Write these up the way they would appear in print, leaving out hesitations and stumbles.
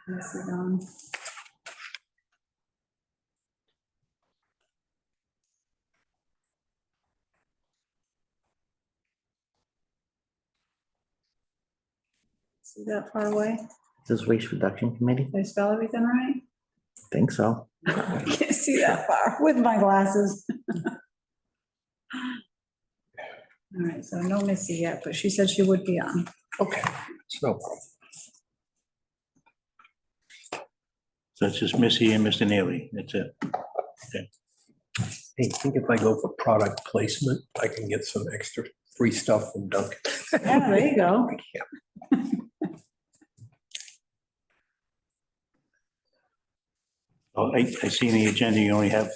This is on. See that far away? This waste reduction committee? Did I spell everything right? Think so. I can't see that far with my glasses. All right, so no Missy yet, but she said she would be on. Okay, it's no problem. So it's just Missy and Mr. Neely, that's it. Hey, I think if I go for product placement, I can get some extra free stuff from Dunkin'. Yeah, there you go. Yeah. Oh, I see in the agenda, you only have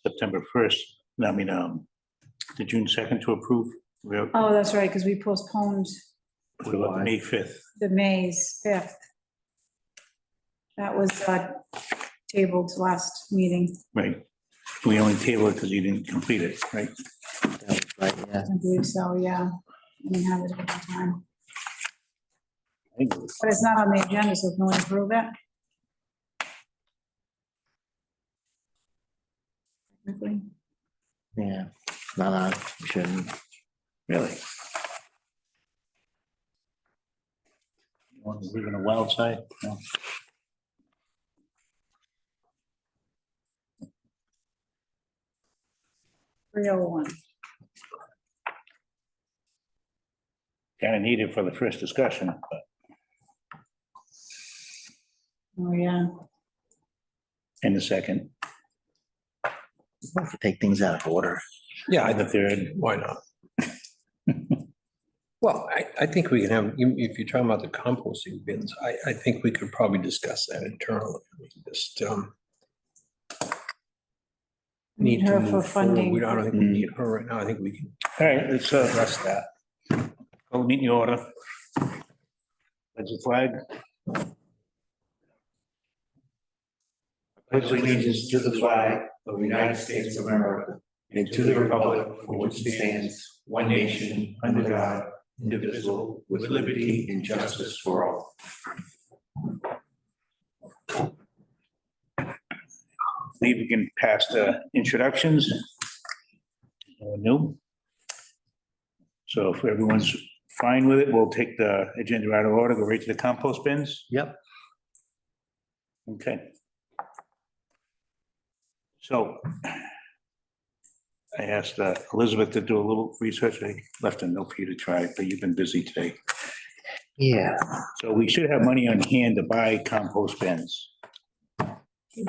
September 1st, I mean, the June 2nd to approve. We're Oh, that's right, because we postponed we're May 5th. the May's 5th. That was tabled last meeting, Right. We only tabled it because you didn't complete it, right? That was right, yeah. I believe so, yeah. I didn't have it at the time, I think it was- but it's not on the agenda, so can we approve it? Technically. Yeah, no, we shouldn't. Really? You want to live in a wild side? No. $301. Kind of needed for the first discussion, but Oh, yeah. in the second, We'll have to take things out of order. Yeah, and the third. why not? Well, I think we can have, if you're talking about the composting bins, I think we could probably discuss that internally. We just need to Her for move forward. funding. We don't, I don't think we need her right now. I think we can All right, let's address that. go meet in the order. There's a flag. Pledge allegiance to the flag of the United States of America and to the republic for which it stands, one nation, under God, indivisible, with liberty and justice for all. Maybe we can pass the introductions. New. So if everyone's fine with it, we'll take the agenda out of order, go right to the compost bins. Yep. Okay. So I asked Elizabeth to do a little research. I left a note for you to try, but you've been busy today. Yeah, So we should have money on hand to buy compost bins.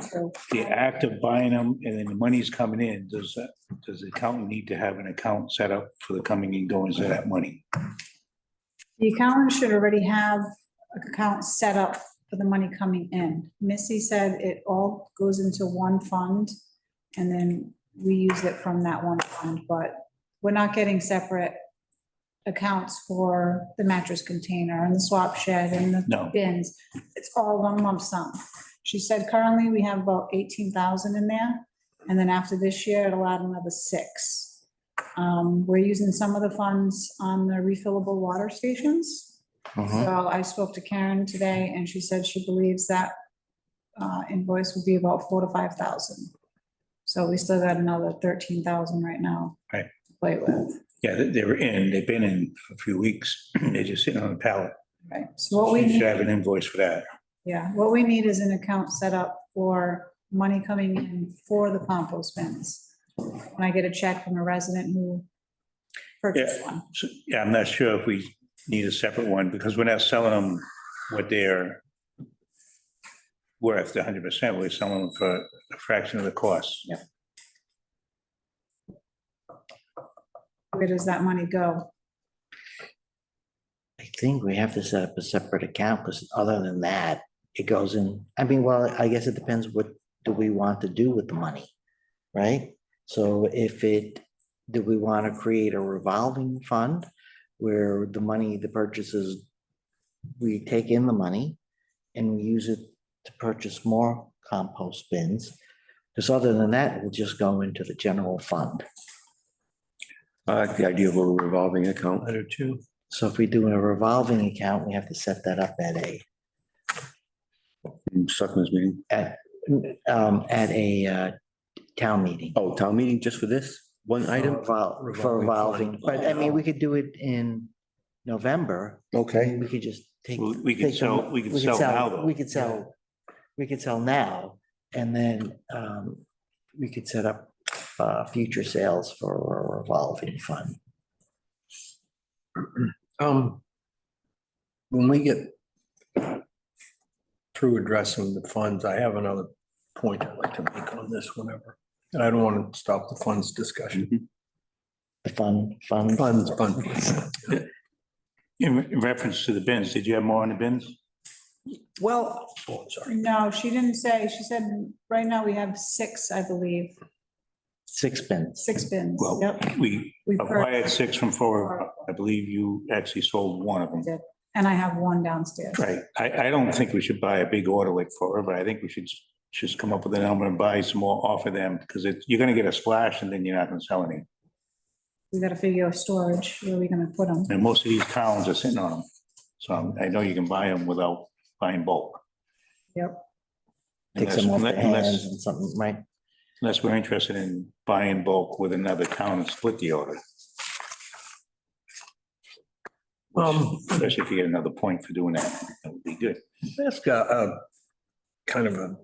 So, The act of buying them and then the money's coming in, does the accountant need to have an account set up for the coming and goings of that money? the accountant should already have an account set up for the money coming in. Missy said it all goes into one fund, and then we use it from that one fund, but we're not getting separate accounts for the mattress container and the swap shed and the No. bins. It's all one lump sum. She said currently we have about 18,000 in there, and then after this year, it'll add another 6. We're using some of the funds on the refillable water stations. mhm. So I spoke to Karen today, and she said she believes that invoice will be about 4,000 to 5,000. So we still got another 13,000 right now. Right. To play with, Yeah, they've been in for a few weeks. They're just sitting on the pallet. right? So what we You should need, have an invoice for that. yeah, what we need is an account set up for money coming in for the compost bins. When I get a check from a resident who purchased one. So, yeah, I'm not sure if we need a separate one because we're not selling them what they're worth 100%. We're selling them for a fraction of the cost. Yeah. Where does that money go? I think we have to set up a separate account, because other than that, it goes in, I mean, well, I guess it depends what do we want to do with the money, right? So do we want to create a revolving fund where the money, the purchases, we take in the money and we use it to purchase more compost bins? Because other than that, it will just go into the general fund. I like the idea of a revolving account. Letter two. So if we do a revolving account, we have to set that up at a Selectmen's meeting. at a town meeting. Oh, town meeting just for this one item? For Revolving revolving, fund. but I mean, we could do it in November. I Okay. mean, we could just take. We could take them- sell, we could sell now though. We could sell now, and then we could set up future sales for a revolving fund. When we get through addressing the funds, I have another point I'd like to make on this whenever. And I don't want to stop the funds discussion. The fund. Funds. In reference to the bins, did you have more on the bins? Well, oh, sorry. No, she didn't say. She said, right now we have 6, I believe, 6 bins. 6 bins. Well, Yep. we We acquired 6 from 4. I believe you actually sold one of them. did. And I have one downstairs. Right. I don't think we should buy a big order like 4, but I think we should just come up with a number and buy some more off of them because you're gonna get a splash and then you're not gonna sell any. We gotta figure out storage, where are we gonna put them? And most of these towns are sitting on them. So I know you can buy them without buying bulk. Yep. Take some off their Unless- hands and something, right? Unless we're interested in buying bulk with another town and split the order, especially if you get another point for doing that, that would be good. Ask a kind of a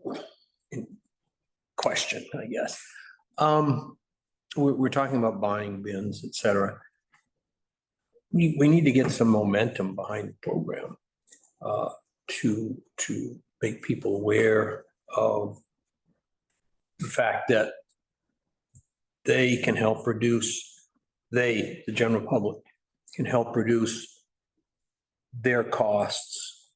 question, I guess. We're talking about buying bins, et cetera. We need to get some momentum behind the program to make people aware of the fact that they can help reduce, the general public, can help reduce their costs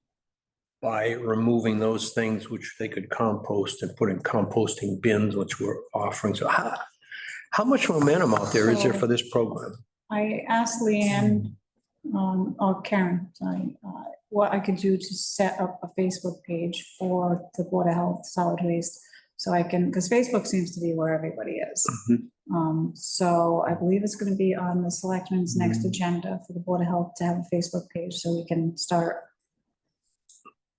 by removing those things which they could compost and put in composting bins, which we're offering. So how much momentum out there is there for this program? I asked Leanne, or Karen, sorry, what I could do to set up a Facebook page for the Board of Health Solid Waste. So I can, because Facebook seems to be where everybody is. So I believe it's gonna be on the selectmen's next agenda for the Board of Health to have a Facebook page so we can start.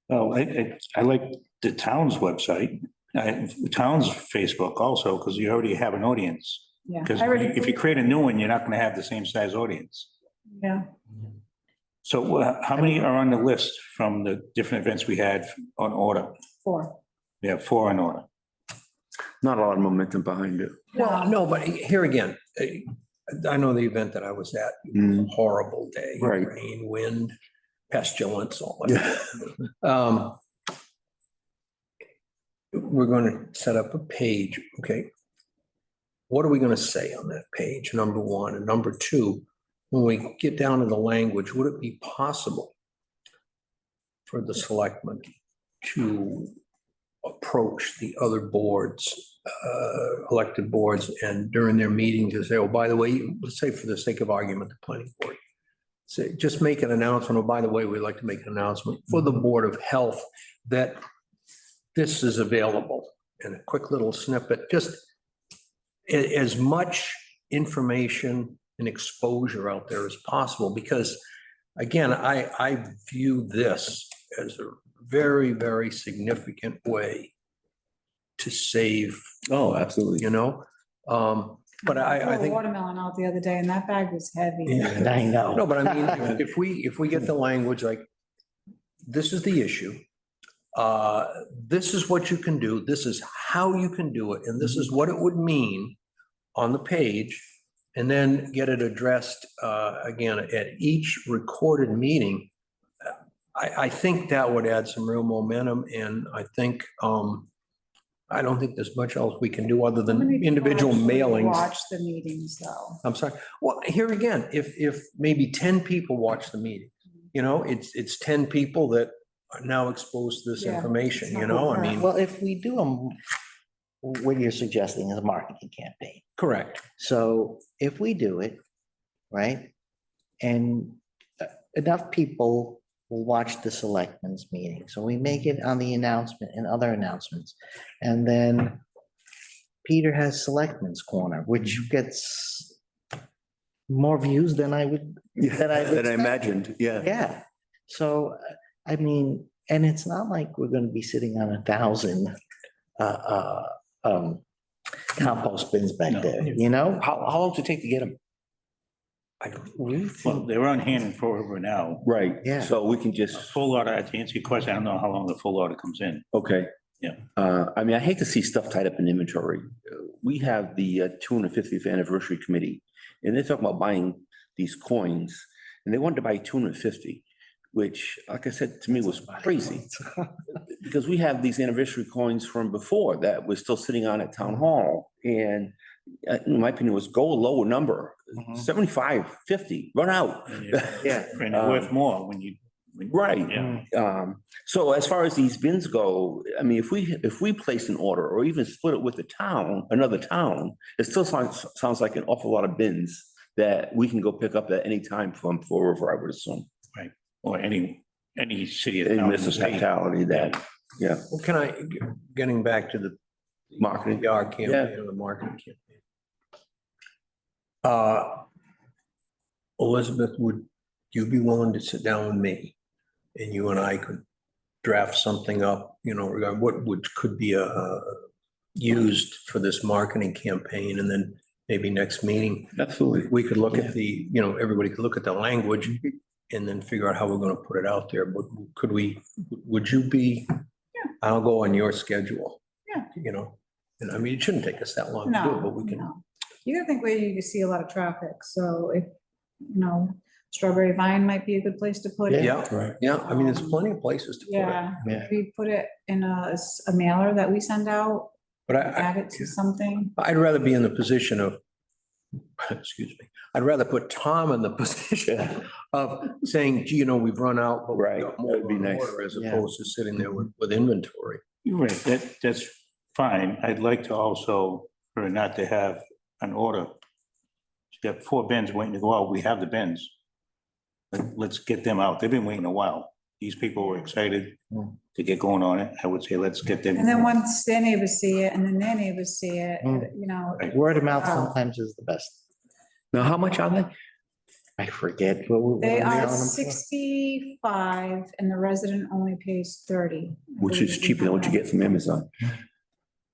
Well, I like the town's website, the town's Facebook also, because you already have an audience. Yeah. Because I already- if you create a new one, you're not gonna have the same size audience. Yeah, So how many are on the list from the different events we had on order? 4. We have 4 on order. Not a lot of momentum behind it. Well, no, but here again, I know the event that I was at, Mm. horrible day. Right. Rain, wind, pestilence, all that. We're going to set up a page, okay? What are we going to say on that page, number one? And number two, when we get down to the language, would it be possible for the selectmen to approach the other boards, elected boards, and during their meetings to say, oh, by the way, let's say for the sake of argument, the planning board, say, just make an announcement, oh, by the way, we'd like to make an announcement for the Board of Health that this is available, and a quick little snippet, just as much information and exposure out there as possible, because again, I view this as a very, very significant way to save, Oh, absolutely. you know? But I pulled a think. watermelon out the other day and that bag was heavy. Yeah. I know. No, but I mean, if we get the language like, this is the issue. This is what you can do. This is how you can do it. And this is what it would mean on the page. And then get it addressed again at each recorded meeting. I think that would add some real momentum. And I think, I don't think there's much else we can do other How than many people individual actually mailings. Watch the meetings though. I'm sorry. Well, here again, if maybe 10 people watch the meeting, you know, it's 10 people that are now exposed to this Yeah, information, it's you not know, I gonna mean, Well, if we do them, what you're suggesting is a marketing campaign. correct. So if we do it, right, and enough people will watch the selectmen's meeting, so we make it on the announcement and other announcements. And then Peter has Selectmen's Corner, which gets more views than I would, Yeah, That I That I expect. imagined, yeah. yeah. So, I mean, And it's not like we're gonna be sitting on 1,000 compost bins back No. there, you know? How long does it take to get them? I really Well, think, they're on hand and forever now. Right. Yeah. So we can A just, full order, to answer your question, I don't know how long the full order comes in. okay. Yeah. I mean, I hate to see stuff tied up in inventory. We have the 250th anniversary committee, and they're talking about buying these coins, and they wanted to buy 250, which, like I said, to me was crazy. Because we have these anniversary coins from before that we're still sitting on at town hall, and in my opinion, was go a lower number, Mhm. 75, 50, run out. Yeah. And they're worth more when you. Right. Yeah. So as far as these bins go, I mean, if we place an order or even split it with the town, another town, it still sounds like an awful lot of bins that we can go pick up at any time from Fall River, I would assume. Or any city. or Any town in the state. municipality that, yeah, Well, can I, getting back to the marketing. PR campaign or the marketing campaign. Elizabeth, would you be willing to sit down with me? And you and I could draft something up, you know, regarding what could be used for this marketing campaign, and then maybe next meeting, Absolutely. we could look at the, you know, everybody could look at the language and then figure out how we're gonna put it out there. But could we, would you be? I'll go on your schedule. Yeah. You know, and I mean, it shouldn't take us that long to do it, but we can. No. You gotta think where you can see a lot of traffic, so if, you know, Strawberry Vine might be a good place to put it. Yeah, Right. yeah, I mean, there's plenty of places to put it. Yeah, Yeah. we put it in a mailer that we send out, But add it to something. I'd rather be in the position of, excuse me, I'd rather put Tom in the position of saying, gee, you know, we've run out, but. we've Right, got more that'd be on nice. order, As Yeah. opposed to sitting there with inventory. You're right, that's fine. I'd like to also, for not to have an order. You got 4 bins waiting to go out. We have the bins. Let's get them out. They've been waiting a while. These people were excited to get going on it. I would say, let's get them. And then once their neighbors see it, and then their neighbors see it, you know, Right. Word of mouth Wow. sometimes is the best. Now, how much are they? I forget what they we are on them for. 65 and the resident only pays 30. I Which is believe. cheaper than what you get from Amazon.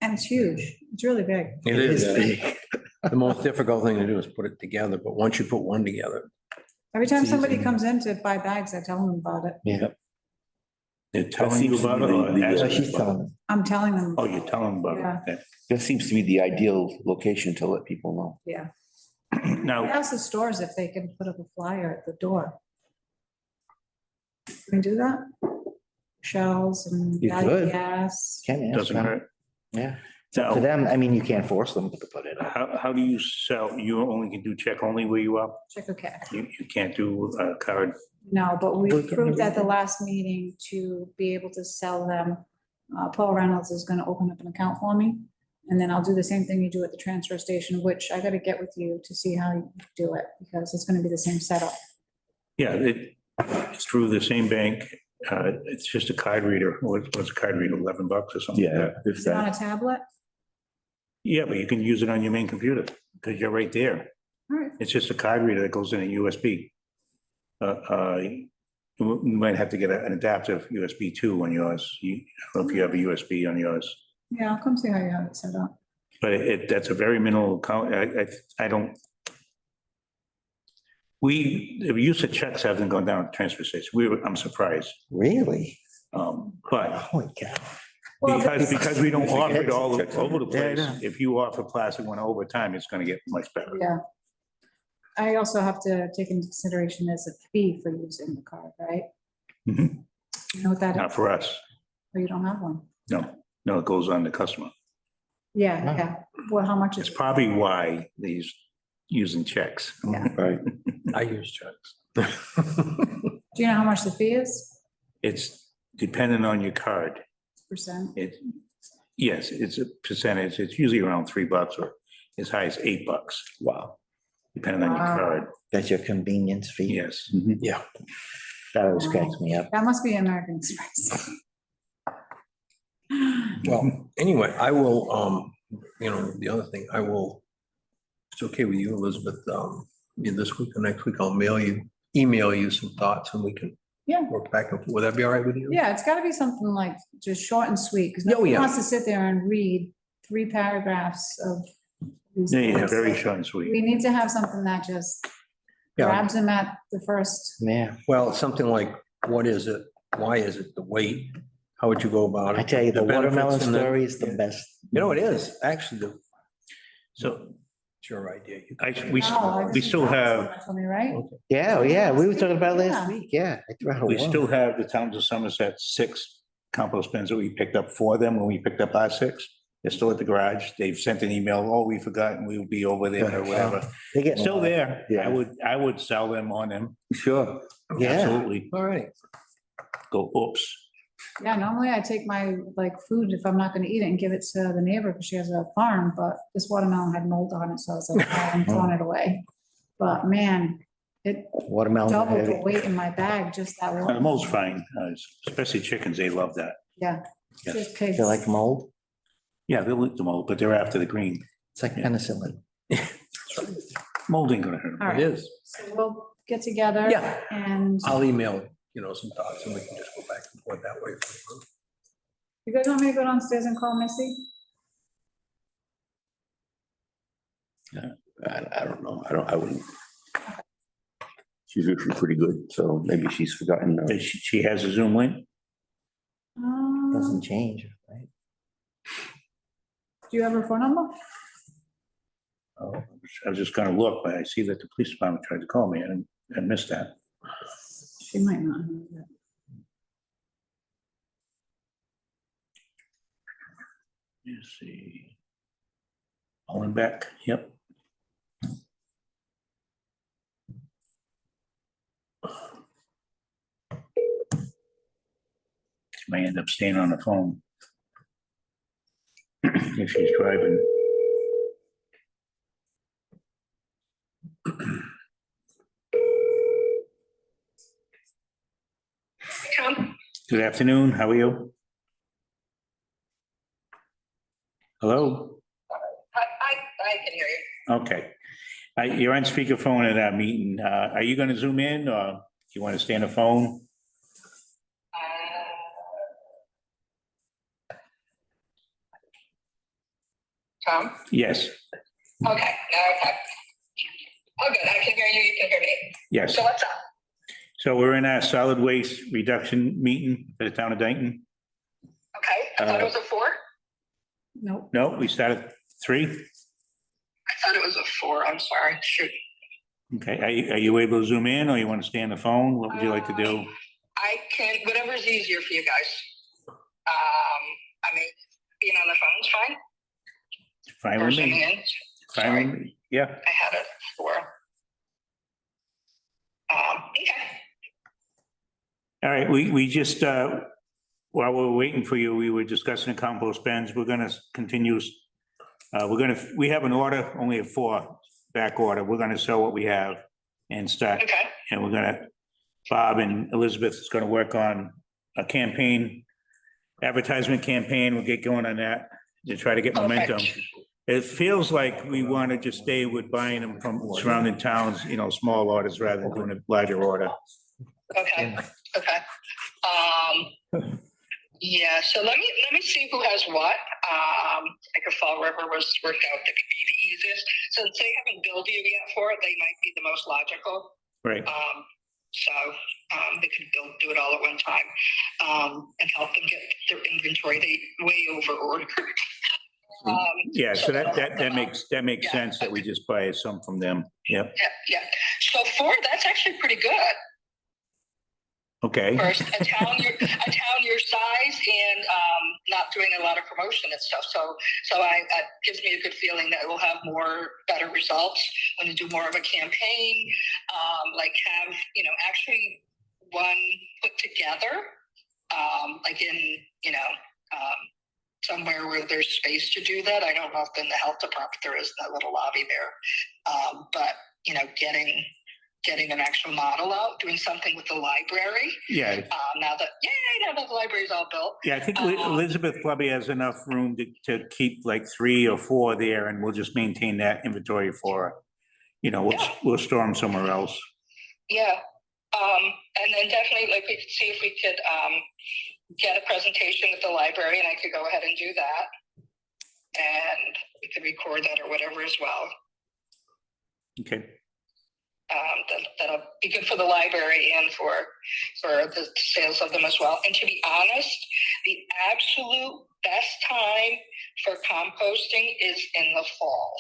And it's huge. It's really big. It is. big. The most difficult thing to do is put it together, but once you put one together, Every time It's somebody easy. comes in to buy bags, I tell them about it. Yeah, They're telling you seems to about be it or the- so asking she's about it? telling them. I'm telling them, Oh, you're telling them Yeah. about it. That seems to be the ideal location to let people know. yeah. Okay. I Now, ask the stores if they can put up a flyer at the door. Can we do that? Shells and You value could. gas. Can ask doesn't them. hurt. Yeah, to Now, them, I mean, you can't force them to put it up. how do you sell? You only can do check only where you are? Check, okay. You can't do a card? No, but we We can approved do at the that. last meeting to be able to sell them. Paul Reynolds is gonna open up an account for me. And then I'll do the same thing you do at the transfer station, which I gotta get with you to see how you do it, because it's gonna be the same setup. Yeah, it's through the same bank. It's just a card reader. What's a card reader, $11 or something? Yeah, if Is it on that, a tablet? Yeah, but you can use it on your main computer because you're right there. All right, It's just a card reader that goes in a USB. You might have to get an adaptive USB 2 on yours. I don't know if you have a USB on yours. yeah, I'll come see how you have it set up. But that's a very minimal count. I don't. The use of checks hasn't gone down at the transfer station. I'm surprised. Really? But Holy cow. Well, because we don't offer it all Checks. over the Yeah, I place, know. if you offer plastic one over time, it's gonna get much better. Yeah. I also have to take into consideration there's a fee for using the card, right? Mhm. You know what that Not is? for us. Or you don't have one? No, it goes on the customer. Yeah, Wow. yeah. Well, how much It's is? probably why these using checks. Yeah. right. I use checks. Do you know how much the fee is? It's dependent on your card. Percent? Yes, it's a percentage. It's usually around $3 or as high as $8, Wow. depending on your Wow. card. That's your convenience fee? Yes. Yeah. That always cracks me up. That must be American Express. Well, anyway, I will, you know, the other thing, I will, it's okay with you, Elizabeth, this week or next week, I'll email you some thoughts and we can Yeah. Work back and forth. Would that be all right with you? Yeah, it's gotta be something like just short and sweet, because Oh, nobody yeah. wants to sit there and read 3 paragraphs of. these Yeah, things. very short and We sweet. need to have something that just Yeah. grabs them at the first. Yeah, Well, something like, what is it? Why is it? The weight? How would you go about it? I tell you, the benefits watermelon and the- story is the best. You know, it is, actually, So it's your idea. You- we No, we still have, Tell me, right? Yeah, oh, yeah, we were talking about Yeah. last week, yeah. I threw out a we one. still have the towns of Somerset 6 compost bins that we picked up for them when we picked up our 6. They're still at the garage. They've sent an email, oh, we forgot and we'll be over there or whatever. They get Still there. Yeah. I would sell them on them. Sure. Yeah, Absolutely. All right. Go, oops. Yeah, normally I take my like food if I'm not gonna eat it and give it to the neighbor because she has a farm, but this watermelon had mold on it, so I was like, I'm throwing it away. But man, it watermelon. doubled the weight in my bag, just that The one. mold's fine, especially chickens. They love that. Yeah, Yes. just pigs. They like mold. Yeah, they'll eat the mold, but they're after the green. It's like penicillin. Mold ain't gonna hurt them. All It right, is. so we'll get together. Yeah. And I'll email, some thoughts and we can just go back and forth that way. you guys want me to go downstairs and call Missy? I don't know. I wouldn't. She's usually pretty good, so maybe she's forgotten. She has a Zoom link. Doesn't change, right? Do you have her phone number? Oh, I was just gonna look, but I see that the police department tried to call me and I missed that. She might not have it. Let's see. Olin Beck, yep. She may end up staying on the phone. If she's driving. Good afternoon, how are you? Hello? I can hear you. Okay. You're on speakerphone at our meeting. Are you gonna zoom in or do you want to stay on the phone? Tom? Yes, Okay. Oh, good. I can hear you. You can hear me. yes. So what's up? So we're in our solid waste reduction meeting for the town of Dayton. Okay. I thought it was a 4. Nope. No, we started 3. I thought it was a 4. I'm sorry. Shoot. Okay, are you able to zoom in or you want to stay on the phone? What would you like to do? I can, whatever's easier for you guys. I mean, being on the phone's fine. Fine Or with zooming me. in. Fine Sorry, with me. Yeah, I had a 4. Okay. all right, we just, while we're waiting for you, we were discussing the compost bins. We're gonna continue. We have an order, only a 4 back order. We're gonna sell what we have and start. Okay. And we're gonna, Bob and Elizabeth is gonna work on a campaign, advertisement campaign. We'll get going on that to try to get momentum. Perfect. It feels like we want to just stay with buying them from surrounding towns, small orders rather than doing a larger order. Okay. Okay. Yeah, so let me see who has what. Like if Fall River was worked out, that could be the easiest. Since they haven't billed you yet for it, they might be the most logical. Right. So they could do it all at one time and help them get their inventory. They way over ordered. Yeah, so that makes Yeah. sense that we just buy some from them. Yep. Yeah. So 4, that's actually pretty good. Okay. First, a town your size and not doing a lot of promotion and stuff. So it gives me a good feeling that we'll have better results when you do more of a campaign, like have, actually one put together, like in, somewhere where there's space to do that. I don't know if in the health department there is that little lobby there, but, getting an actual model out, doing something with the library. Yeah, Now that the library's all built. yeah, I think Elizabeth probably has enough room to keep like 3 or 4 there and we'll just maintain that inventory for her. We'll store them somewhere else. Yeah. And then definitely, like, we could see if we could, get a presentation at the library, and I could go ahead and do that. And we could record that or whatever as well. Okay, That'll be good for the library and for the sales of them as well. And to be honest, the absolute best time for composting is in the fall.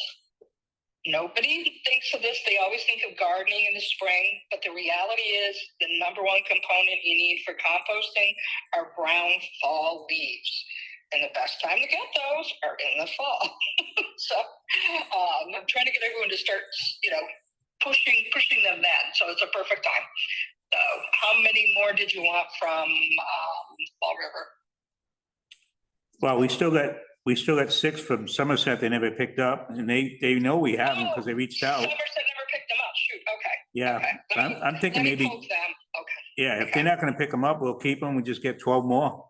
Nobody thinks of this. They always think of gardening in the spring, but the reality is the number one component you need for composting are brown fall leaves. And the best time to get those are in the fall. So I'm trying to get everyone to start, pushing them then. So it's a perfect time. So how many more did you want from Fall River? well, we still got 6 from Somerset they never picked up, and they know we have them because they reached out. Somerset never picked them up. Shoot, okay. Yeah, Okay. I'm thinking Let me maybe, poke them. Okay. yeah, if they're not gonna pick them up, we'll keep them, we just get 12 more.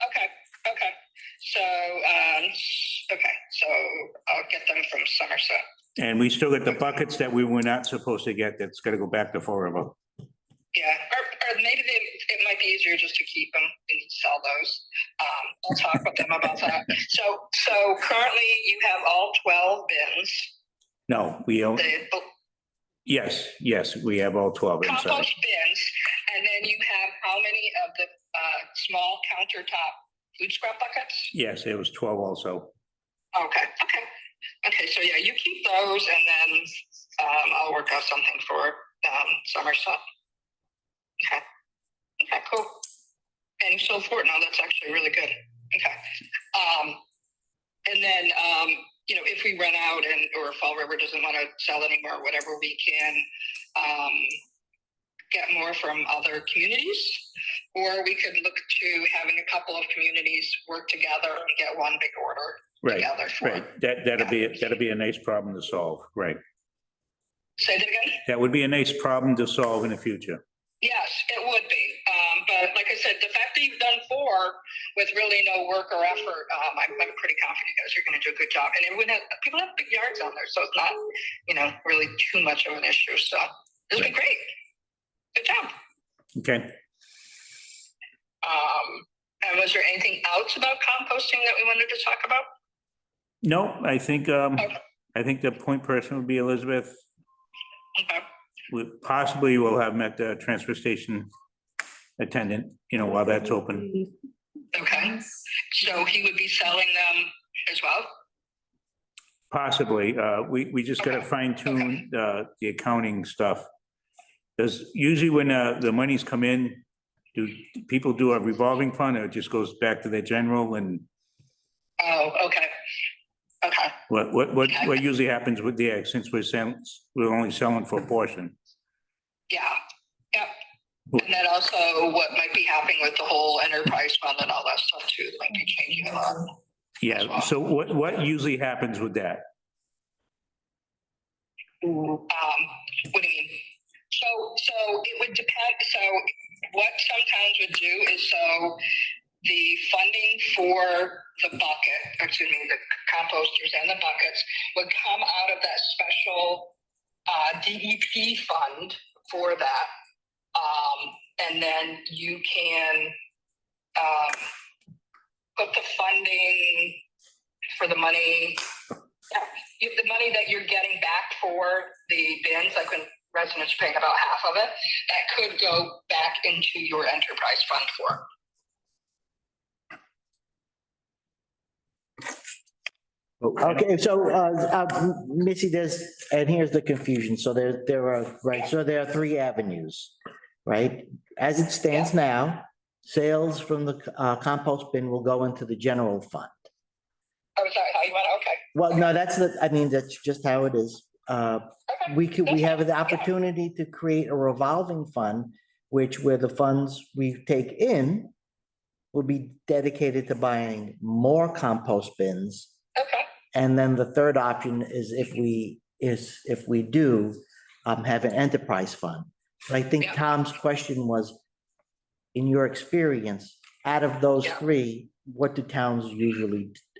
Okay. So I'll get them from Somerset. And we still got the buckets that we were not supposed to get, that's gotta go back to Fall River. Yeah, or maybe it might be easier just to keep them and sell those. I'll talk with them about that. So currently you have all 12 bins. No, we don't, The yes, we have all 12 inside. compost bins, and then you have how many of the small countertop food scrap buckets? Yes, it was 12 also. Okay, so yeah, you keep those, and then I'll work out something for Somerset. Okay, cool. And so forth. No, that's actually really good. Okay. And then, if we run out or Fall River doesn't want to sell anymore, whatever, we can get more from other communities, or we could look to having a couple of communities work together and get one big order together. Right, that'll be a nice problem to solve, right? Say that again? That would be a nice problem to solve in the future. Yes, it would be. But like I said, the fact that you've done 4 with really no work or effort, I'm pretty confident you guys are going to do a good job. And people have big yards on there, so it's not, really too much of an issue. So this has been great. Good job. Okay, And was there anything else about composting that we wanted to talk about? no, I think the point person would be Elizabeth. Okay. We possibly will have met the transfer station attendant, while that's open. Okay. So he would be selling them as well? Possibly, we just gotta fine tune the accounting stuff. Because usually when the monies come in, do people do a revolving fund, or it just goes back to their general? And Oh, okay. Okay. what usually happens with the egg, since we're only selling for a portion? Yeah. Yep. And then also what might be happening with the whole enterprise fund and all that stuff too, might be changing a lot. Yeah, so what usually happens with that? What do you mean? So it would depend. So what some towns would do is, so the funding for the the composters and the buckets would come out of that special DEP fund for that. And then you can put the funding for the money, the money that you're getting back for the bins, like when residents paying about half of it, that could go back into your enterprise fund for. Okay, so, Missy, and here's the confusion. So there are 3 avenues, right? As it stands now, sales from the compost bin will go into the general fund. Oh, sorry, how you want, okay. Well, no, that's just how it is. We have the opportunity to create a revolving fund, where the funds we take in will be dedicated to buying more compost bins. Okay. And then the third option is if we do have an enterprise fund. But I think Tom's question was, in your experience, out of those 3, what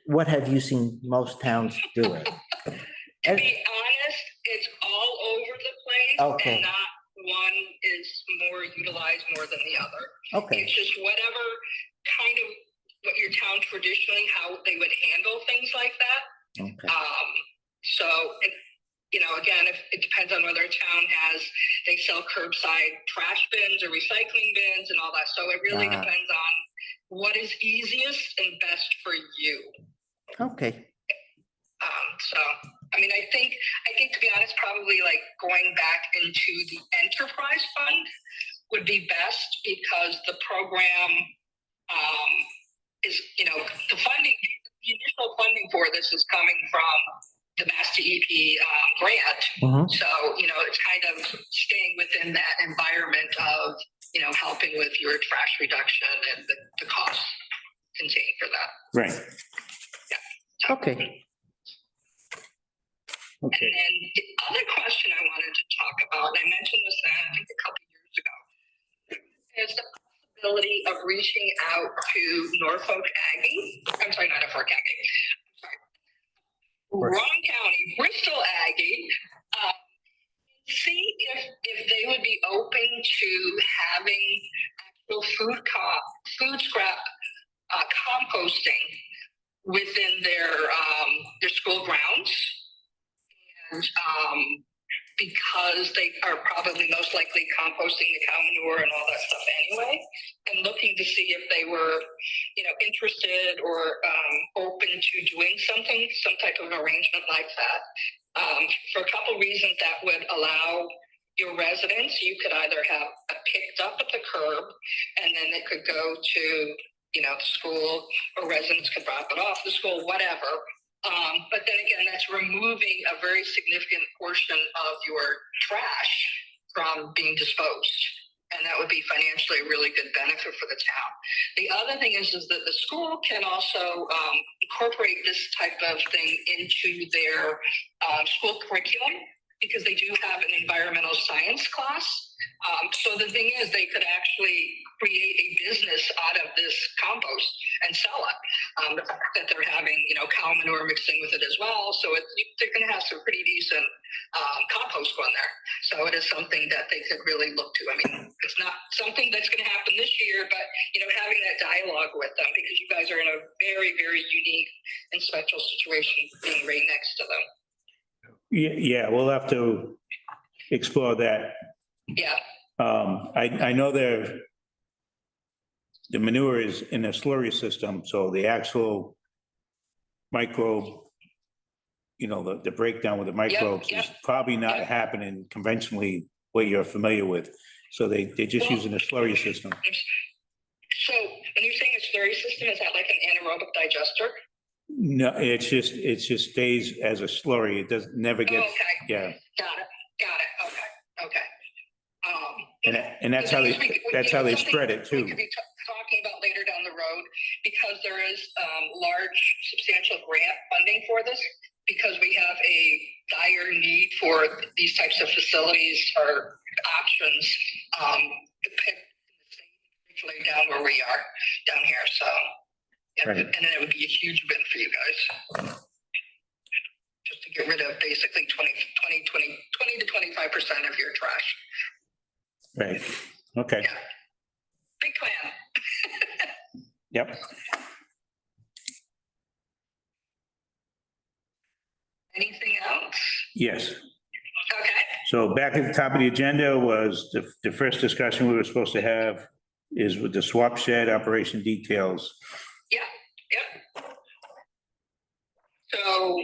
what have you seen most towns doing? To be honest, it's all over the place. Okay. And not one is more utilized more than the other. Okay, It's just whatever kind of what your town traditionally, how they would handle things like that. okay. So, you know, again, if it depends on whether a town has, they sell curbside trash bins or recycling bins and all that. So it really Ah. depends on what is easiest and best for you. Okay, So, I mean, I think to be honest, probably like going back into the enterprise fund would be best because the program is, you know, the funding, the initial funding for this is coming from the Mass DEP grant. Mhm. So, you know, it's kind of staying within that environment of, you know, helping with your trash reduction and the costs contained for that. Right. okay. And Okay. then the other question I wanted to talk about, and I mentioned this, I think, a couple years ago, is the possibility of reaching out to Norfolk Aggie. I'm sorry, not Norfolk Aggie. I'm sorry. Wrong county, Bristol Aggie. See if they would be open to having actual food scrap composting within their school grounds. And because they are probably most likely composting the cow manure and all that stuff anyway, and looking to see if they were, you know, interested or open to doing something, some type of arrangement like that. For a couple reasons, that would allow your residents, you could either have it picked up at the curb and then it could go to, you know, the school, or residents could drop it off the school, whatever. But then again, that's removing a very significant portion of your trash from being disposed. And that would be financially a really good benefit for the town. The other thing is that the school can also incorporate this type of thing into their school curriculum, because they do have an environmental science class. So the thing is, they could actually create a business out of this compost and sell it. The fact that they're having, you know, cow manure mixing with it as well. So they're going to have some pretty decent compost going there. So it is something that they could really look to. I mean, it's not something that's going to happen this year, but, you know, having that dialogue with them, because you guys are in a very, very unique and special situation being right next to them. Yeah, we'll have to explore that. Yeah. I know the manure is in a slurry system, so the actual microbe, you know, the breakdown with the microbes is probably not happening conventionally what you're familiar with. So they're just using a slurry system. So when you're saying a slurry system, is that like an anaerobic digester? No, it just stays as a slurry. It does never get, Oh, okay. yeah. Got it. Okay. And that's how they spread it We too. could be talking about later down the road, because there is large, substantial grant funding for this, because we have a dire need for these types of facilities or options, particularly down where we are down here. So, yeah, Right. and it would be a huge win for you guys. Just to get rid of basically 20 to 25% of your trash. Right, okay, Yeah. Big plan. yep. Anything else? Yes. Okay. So back at the top of the agenda was the first discussion we were supposed to have is with the swap shed operation details. Yep. So,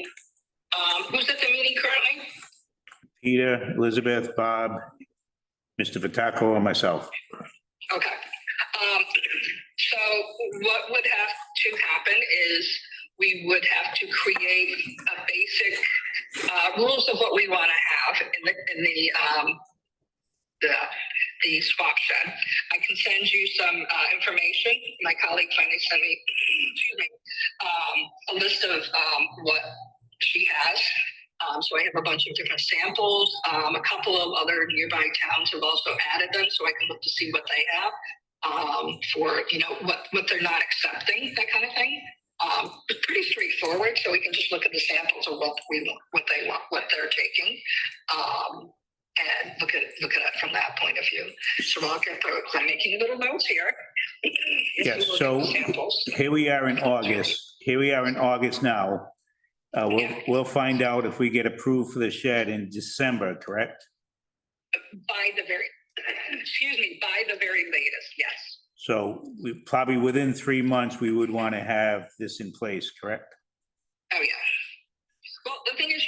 who's at the meeting currently? Peter, Elizabeth, Bob, Mr. Vitaco, and myself. Okay. So what would have to happen is we would have to create a basic rules of what we want to have in the swap shed. I can send you some information. My colleague finally sent me, a list of what she has. So I have a bunch of different samples. A couple of other nearby towns have also added them, so I can look to see what they have for, you know, what they're not accepting, that kind of thing. It's pretty straightforward, so we can just look at the samples of what they want, what they're taking. and look at it from that point of view. So I'll get those. I'm making little notes here. Yeah, Look at so the samples. here we are in August now. We'll find out if we get approved for the shed in December, correct? By the very, by the very latest, yes. So we probably within 3 months, we would want to have this in place, correct? Oh, yeah. Well, the thing is,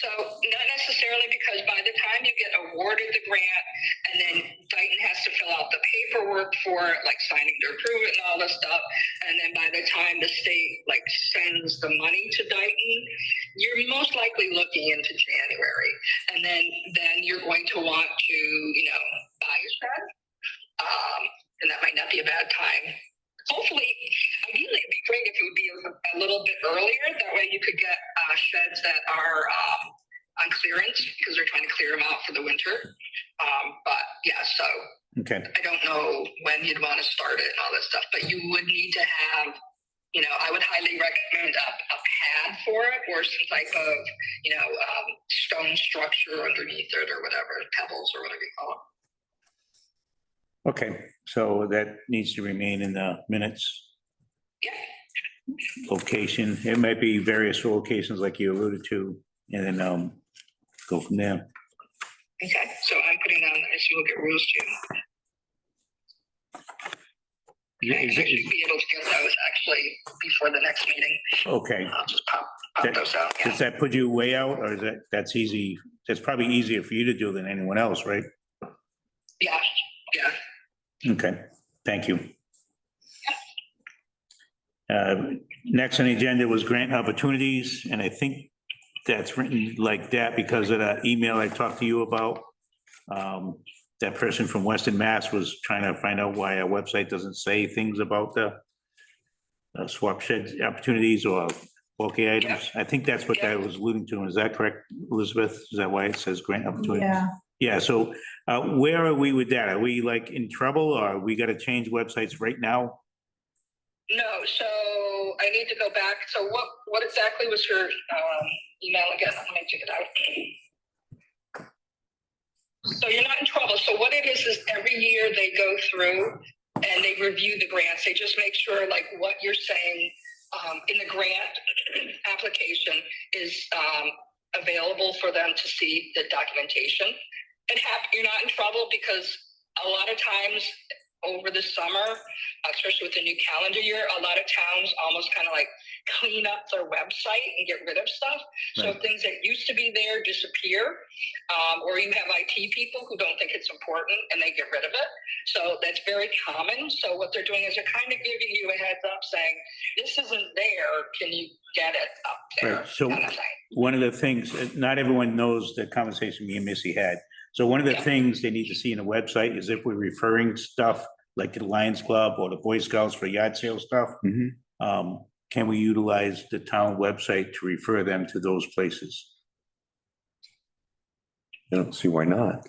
so not necessarily, because by the time you get awarded the grant, and then Dayton has to fill out the paperwork for it, like signing to approve it and all this stuff. And then by the time the state sends the money to Dayton, you're most likely looking into January. And then you're going to want to, buy a shed. And that might not be a bad time. Hopefully, ideally, it'd be great if it would be a little bit earlier. That way you could get sheds that are on clearance, because they're trying to clear them out for the winter. But yeah, so Okay, I don't know when you'd want to start it and all that stuff, but you would need to have, I would highly recommend a pad for it, or some type of, stone structure underneath it, or whatever, pebbles or whatever you call it. okay, so that needs to remain in the minutes. Yeah. Location, it might be various locations like you alluded to, and then go from there. Okay, so I'm putting down, as you look at rules too. I should be able to get those actually before the next meeting. Okay, I'll just pop those out. Yeah. does that put you way out, or is that's easy? That's probably easier for you to do than anyone else, right? Yeah. Okay, thank you. Next on the agenda was grant opportunities, and I think that's written like that because of the email I talked to you about. That person from Western Mass was trying to find out why our website doesn't say things about the swap shed opportunities or bulky items. I think that's what that was alluding to. Is that correct, Elizabeth? Is that why it says grant opportunities? Yeah, Yeah, so where are we with that? Are we in trouble, or we got to change websites right now? No, so I need to go back. So what exactly was your email again? Let me check it out. So you're not in trouble. So what it is every year they go through and they review the grants. They just make sure what you're saying in the grant application is available for them to see the documentation. You're not in trouble, because a lot of times over the summer, especially with the new calendar year, a lot of towns almost kind of clean up their website and get rid of stuff. So things that used to be there disappear, or you have IT people who don't think it's important and they get rid of it. So that's very common. So what they're doing is they're kind of giving you a heads up saying, this isn't there, can you get it up there? Right, so kind of thing. one of the things, not everyone knows the conversation me and Missy had. So one of the things they need to see in the website is if we're referring stuff like to the Lions Club or the Boy Scouts for yard sale stuff, can we utilize the town website to refer them to those places? I don't see why not.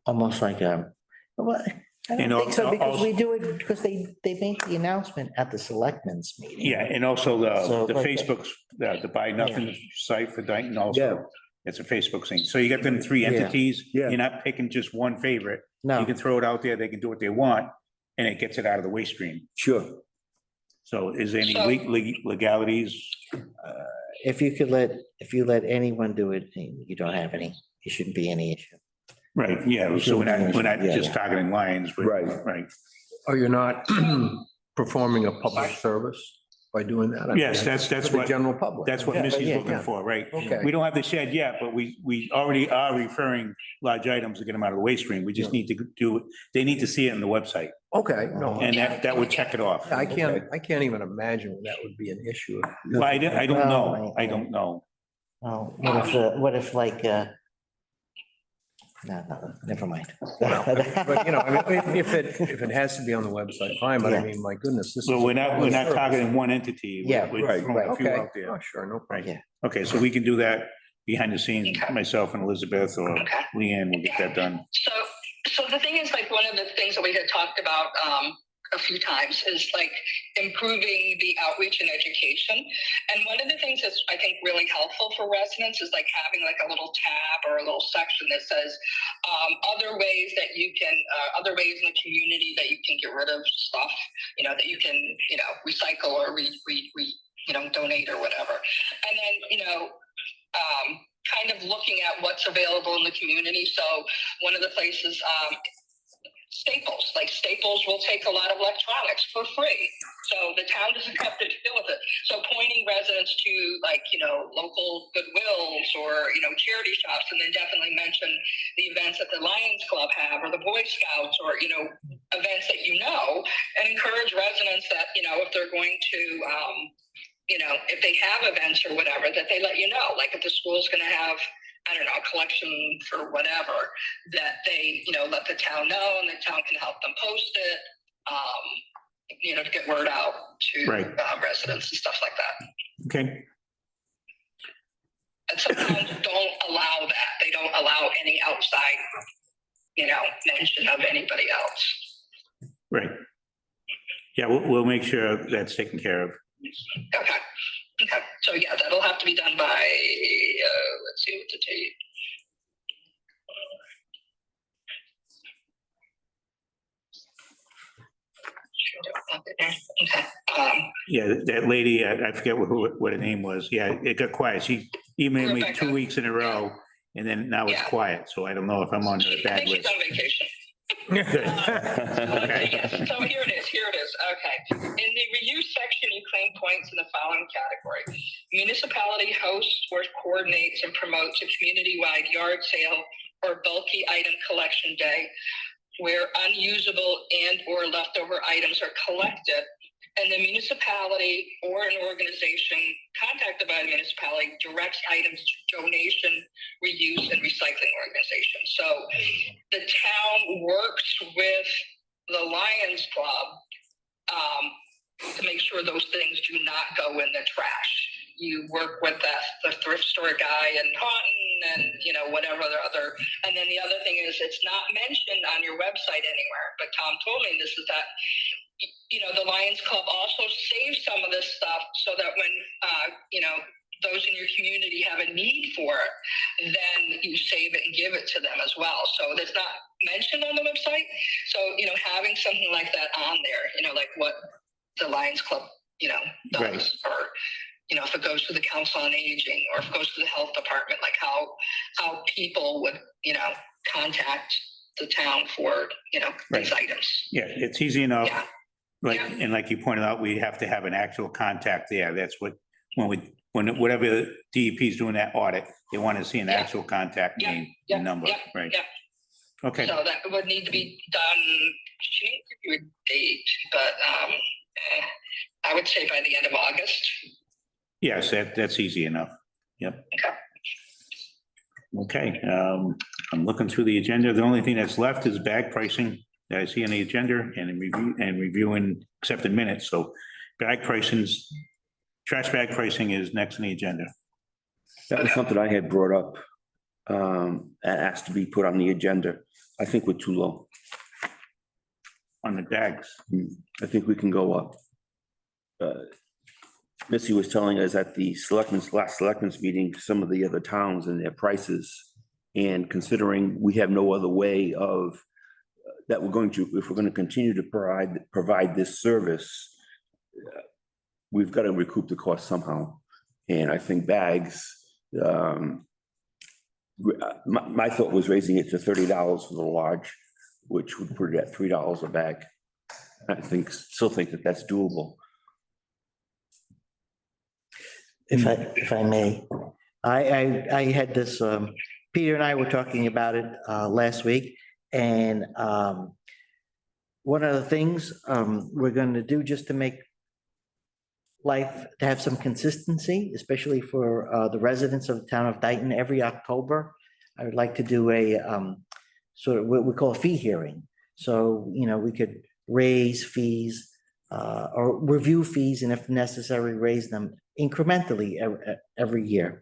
Almost like well, I And don't think so, because also- we do it, because they make the announcement at the selectmen's meeting. Yeah, and also So, the like, Facebook's, the Buy Nothing site for Dayton also. It's a Facebook thing. So you got them three Yeah. entities. Yeah. You're not picking just one favorite. You No, can throw it out there, they can do what they want, and it gets it out of the waste stream. Sure. So is there any So- legalities? if you let anyone do it, you don't have any, it shouldn't be any issue. Right, yeah, so we're not Yeah, just yeah. targeting Lions, but, Right. right. Are you not performing a public service by doing that? I mean, Yes, that's for the what, general public. that's what Yeah, Missy's yeah, looking yeah. for, right? Okay. We don't have the shed yet, but we already are referring large items to get them out of the waste stream. We just need to do, they need to see it on the website, Okay, no, and that would check it off. I can't even imagine that would be an issue. Well, I don't know, Well, I don't know. Well, what if no, never mind. But, I mean, if it has to be on the website, fine, but I Yeah. mean, my goodness, this is. Well, we're a not public service. targeting one entity. Yeah, We're right, throwing a few Okay, out there. oh, sure, no problem. Yeah. Okay, so we can do that behind the scenes, myself and Elizabeth or Leanne will get that done. So the thing is, one of the things that we had talked about a few times, is like improving the outreach and education. And one of the things that's I think really helpful for residents is like having like a little tab or a little section that says other ways that you can, other ways in the community that you can get rid of stuff, you know, that you can, you know, recycle or donate or whatever. And then, you know, kind of looking at what's available in the community. So one of the places, Staples, like Staples will take a lot of electronics for free. So the town doesn't have to deal with it. So pointing residents to like, you know, local Goodwills or, you know, charity shops, and then definitely mention the events that the Lions Club have or the Boy Scouts or, you know, events that you know, and encourage residents that, you know, if they're going to, you know, if they have events or whatever, that they let you know, like if the school's going to have, I don't know, a collection for whatever, that they, you know, let the town know and the town can help them post it, you know, to get word out to Right. Residents and stuff like that. Okay, And some towns don't allow that. They don't allow any outside, you know, mention of anybody else. right. Yeah, we'll make sure that's taken care of. Okay. Okay. So yeah, that'll have to be done by, let's see what the date. Okay. Yeah, that lady, I forget what her name was. Yeah, it got quiet. She emailed me 2 Rebecca. weeks in a row, and then now it's Yeah. quiet, so I don't know if I'm on the I bad think she's list. on vacation. Good. Okay, yes. So here it is. Okay. In the review section, you claim points in the following category. Municipality hosts or coordinates and promotes a community-wide yard sale or bulky item collection day where unusable and or leftover items are collected, and the municipality or an organization contacted by the municipality directs items to donation, reuse, and recycling organizations. So the town works with the Lions Club to make sure those things do not go in the trash. You work with the thrift store guy in Taunton and, you know, whatever the other. And then the other thing is it's not mentioned on your website anywhere, but Tom told me this is that, you know, the Lions Club also saves some of this stuff so that when, you know, those in your community have a need for it, then you save it and give it to them as well. So that's not mentioned on the website. So, you know, having something like that on there, you know, like what the Lions Club, you know, does, Right. or, you know, if it goes to the Council on Aging or if it goes to the health department, like how people would, you know, contact the town for, you know, these items. Yeah, it's easy enough. Yeah. Like, Yeah. and like you pointed out, we have to have an actual contact there. That's what, whatever the DEP is doing that audit, they want to see an Yeah. actual contact Yeah. name Yeah. and number, Yeah. right? Yeah. Okay, So that would need to be done, she didn't give you a date, but I would say by the end of August. yes, that's easy enough. Yep. Okay. Okay, I'm looking through the agenda. The only thing that's left is bag pricing that I see on the agenda and reviewing accepted minutes. So bag pricings, trash bag pricing is next on the agenda. That was something I had brought up, and asked to be put on the agenda. I think we're too low. On the bags. I think we can go up. Missy was telling us at the last selectmen's meeting, some of the other towns and their prices. And considering we have no other way of, that we're going to, if we're going to continue to provide this service, we've got to recoup the cost somehow. And I think bags, my thought was raising it to $30 for the large, which would put it at $3 a bag. Still think that that's doable. If I may, I had this, Peter and I were talking about it last week, and one of the things we're going to do just to make life, to have some consistency, especially for the residents of the town of Dayton, every October, I would like to do a sort of what we call a fee hearing. So, you know, we could raise fees or review fees, and if necessary, raise them incrementally every year.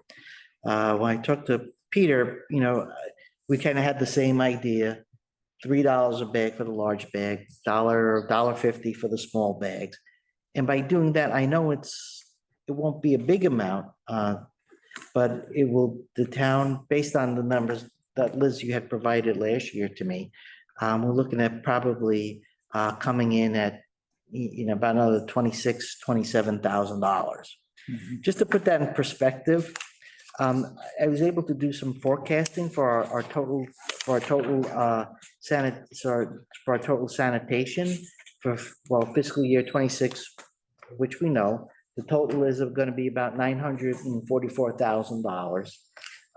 When I talked to Peter, you know, we kind of had the same idea $3 a bag for the large bag, $1.50 for the small bags. And by doing that, I know it won't be a big amount, but it will, the town, based on the numbers that Liz, you had provided last year to me, we're looking at probably coming in at, about another $27,000. Just to put that in perspective, I was able to do some forecasting for our total sanitation for, fiscal year 26, which we know, the total is going to be about $944,000.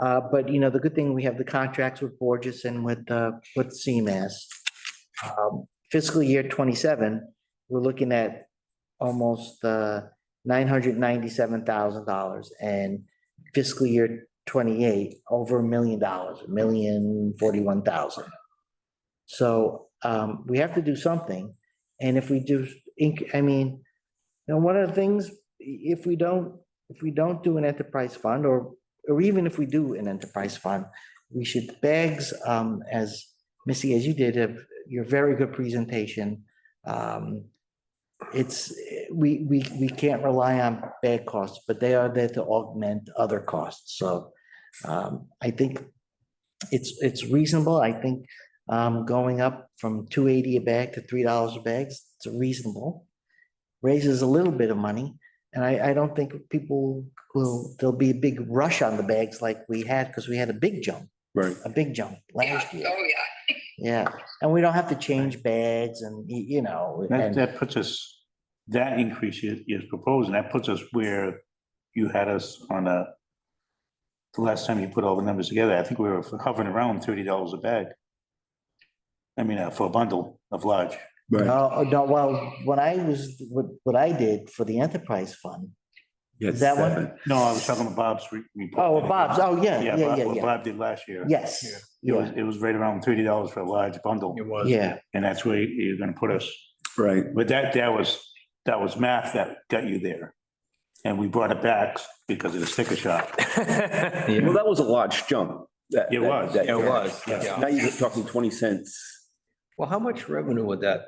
But the good thing, we have the contracts with Borges and with CMAS. Fiscal year 27, we're looking at almost $997,000, and fiscal year 28, over $1 million, $1,041,000. So we have to do something. And if we do, one of the things, if we don't do an enterprise fund, or even if we do an enterprise fund, we should bags, as Missy, as you did, your very good presentation. We can't rely on bag costs, but they are there to augment other costs. So I think it's reasonable. I think going up from $2.80 a bag to $3 a bag, it's reasonable. Raises a little bit of money, and I don't think there'll be a big rush on the bags like we had, because we had a big jump. Right. A big jump last year. Oh, yeah. Yeah, and we don't have to change bags and, That puts us, that increase is proposed, and that puts us where you had us on the last time you put all the numbers together. I think we were hovering around $30 a bag. For a bundle of large. Right. No, well, what I did for the enterprise fund, Yes, Is that one? 7. No, I was talking about Bob's report. Bob's, What Bob did last year. yes, It was right around $30 for a large bundle, It was. yeah, and that's where you're gonna put us. Right. But that was math that got you there. And we brought it back because of the sticker shock. Well, that was a large jump. It was. It was, Yeah. yeah. Now you're talking 20 cents, Well, how much revenue would that,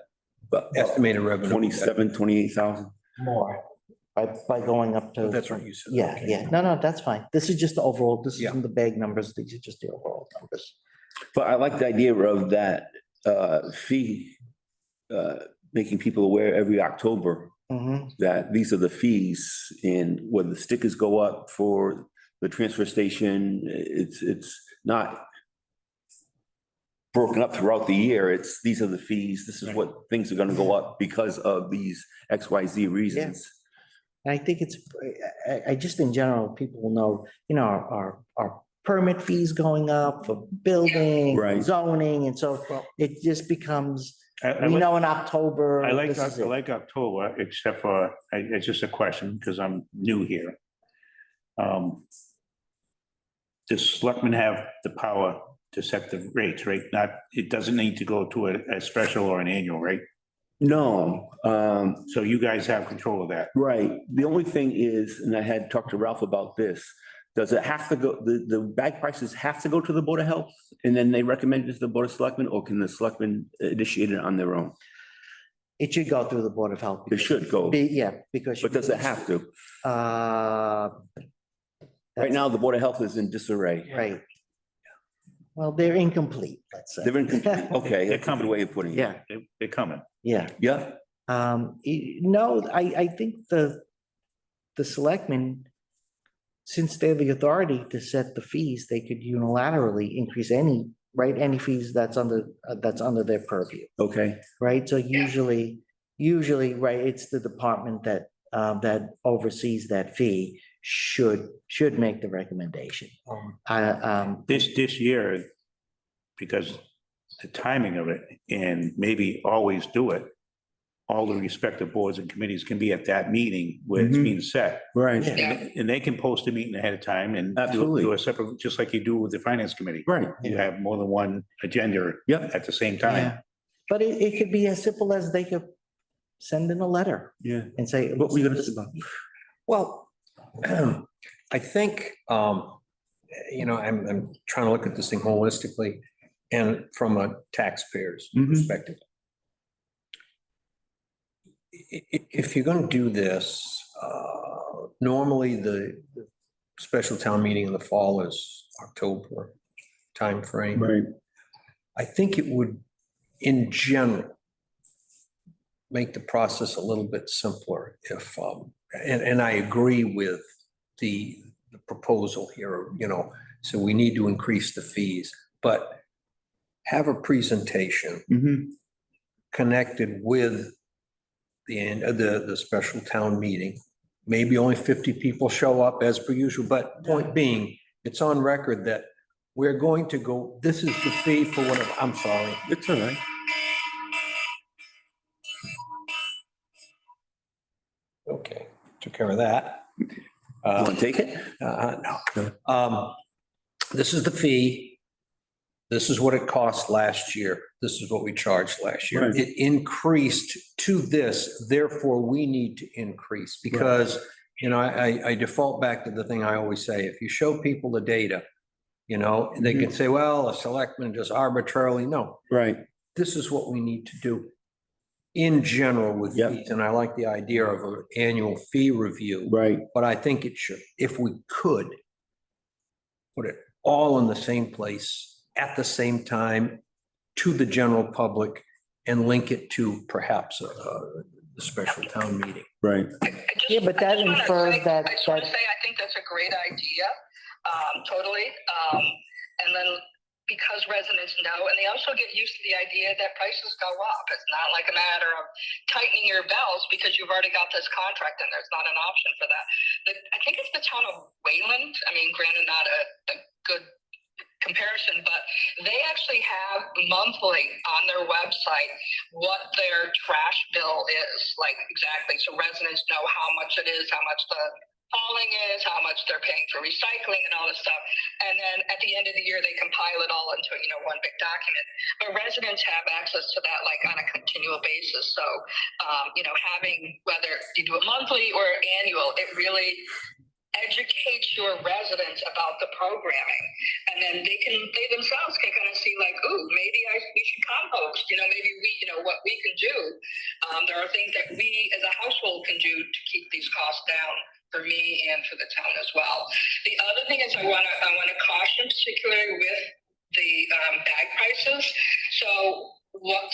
estimated revenue? 27, 28,000. more by going up to. That's what you said. Yeah, Okay. yeah, no, that's fine. This is just the overall, this Yeah. isn't the bag numbers, these are just the overall numbers. But I like the idea of that fee, making people aware every October Mhm. that these are the fees, and when the stickers go up for the transfer station, it's not broken up throughout the year. These are the fees. This is what things are gonna go up because of these XYZ reasons. And I think I just in general, people will know, our permit fees going up for building, Right. zoning, and so it just becomes, I we like- know in October. I like this is it. October, except for, it's just a question, because I'm new here. Does selectmen have the power to set the rates, right? It doesn't need to go to a special or an annual, right? No, So you guys have control of that. right. The only thing is, and I had talked to Ralph about this, does it have to go, the bag prices have to go to the Board of Health and then they recommend it to the Board of Selectmen, or can the Selectmen initiate it on their own? It should go through the Board of Health. It should go, Yeah, because. but does it have to? Uh. Right now, the Board of Health is in disarray. Right. Well, they're incomplete, let's say. They're incomplete. Okay, They're that's a good way of putting it. Yeah, They're coming. yeah. Yeah, No, I think the selectmen, since they're the authority to set the fees, they could unilaterally increase any fees that's under their purview, okay, right? So usually, right, it's the department that oversees that fee should make the recommendation. This year, because the timing of it, and maybe always do it, all the respective boards and committees can be at that meeting where it's Mhm. being set. right, Yeah. And they can post a meeting ahead of time and Absolutely. do a separate, just like you do with the finance committee. right, You have more than one agenda Yep. at the same time. Yeah. But it could be as simple as they could send in a letter yeah. and say. What were you gonna say about? Well, I think, I'm trying to look at this thing holistically. and from a taxpayer's Mhm. perspective. If you're gonna do this, normally the special town meeting in the fall is October timeframe. Right. I think it would, in general, make the process a little bit simpler if, and I agree with the proposal here, so we need to increase the fees, but have a presentation Mhm. connected with the end of the special town meeting. Maybe only 50 people show up as per usual, but point being, it's on record that we're going to go, this is the fee for whatever, I'm sorry. It's all right. Okay, took care of that. You want to take it? No. This is the fee. This is what it cost last year. This is what we charged last year. Right. It increased to this, therefore we need to increase because, I default back to the thing I always say, if you show people the data, they can say, well, a selectman just arbitrarily, no, Right. this is what we need to do in general with Yep. fees. And I like the idea of an annual fee review. Right. But I think it should, if we could, put it all in the same place at the same time to the general public and link it to perhaps the special town meeting. Right. Yeah, but that infers that, I just want to say, I think that's a great idea, totally. And then because residents know, and they also get used to the idea that prices go up. It's not like a matter of tightening your belts because you've already got this contract and there's not an option for that. I think it's the town of Wayland. I mean, granted, not a good comparison, but they actually have monthly on their website what their trash bill is, like exactly. So residents know how much it is, how much the hauling is, how much they're paying for recycling and all this stuff. And then at the end of the year, they compile it all into, one big document. But residents have access to that like on a continual basis. So, having, whether you do it monthly or annual, it really educates your residents about the programming, and then they themselves can kind of see like, oh, maybe we should compost, maybe what we can do. There are things that we as a household can do to keep these costs down for me and for the town as well. The other thing is I want to caution, particularly with the bag prices. So what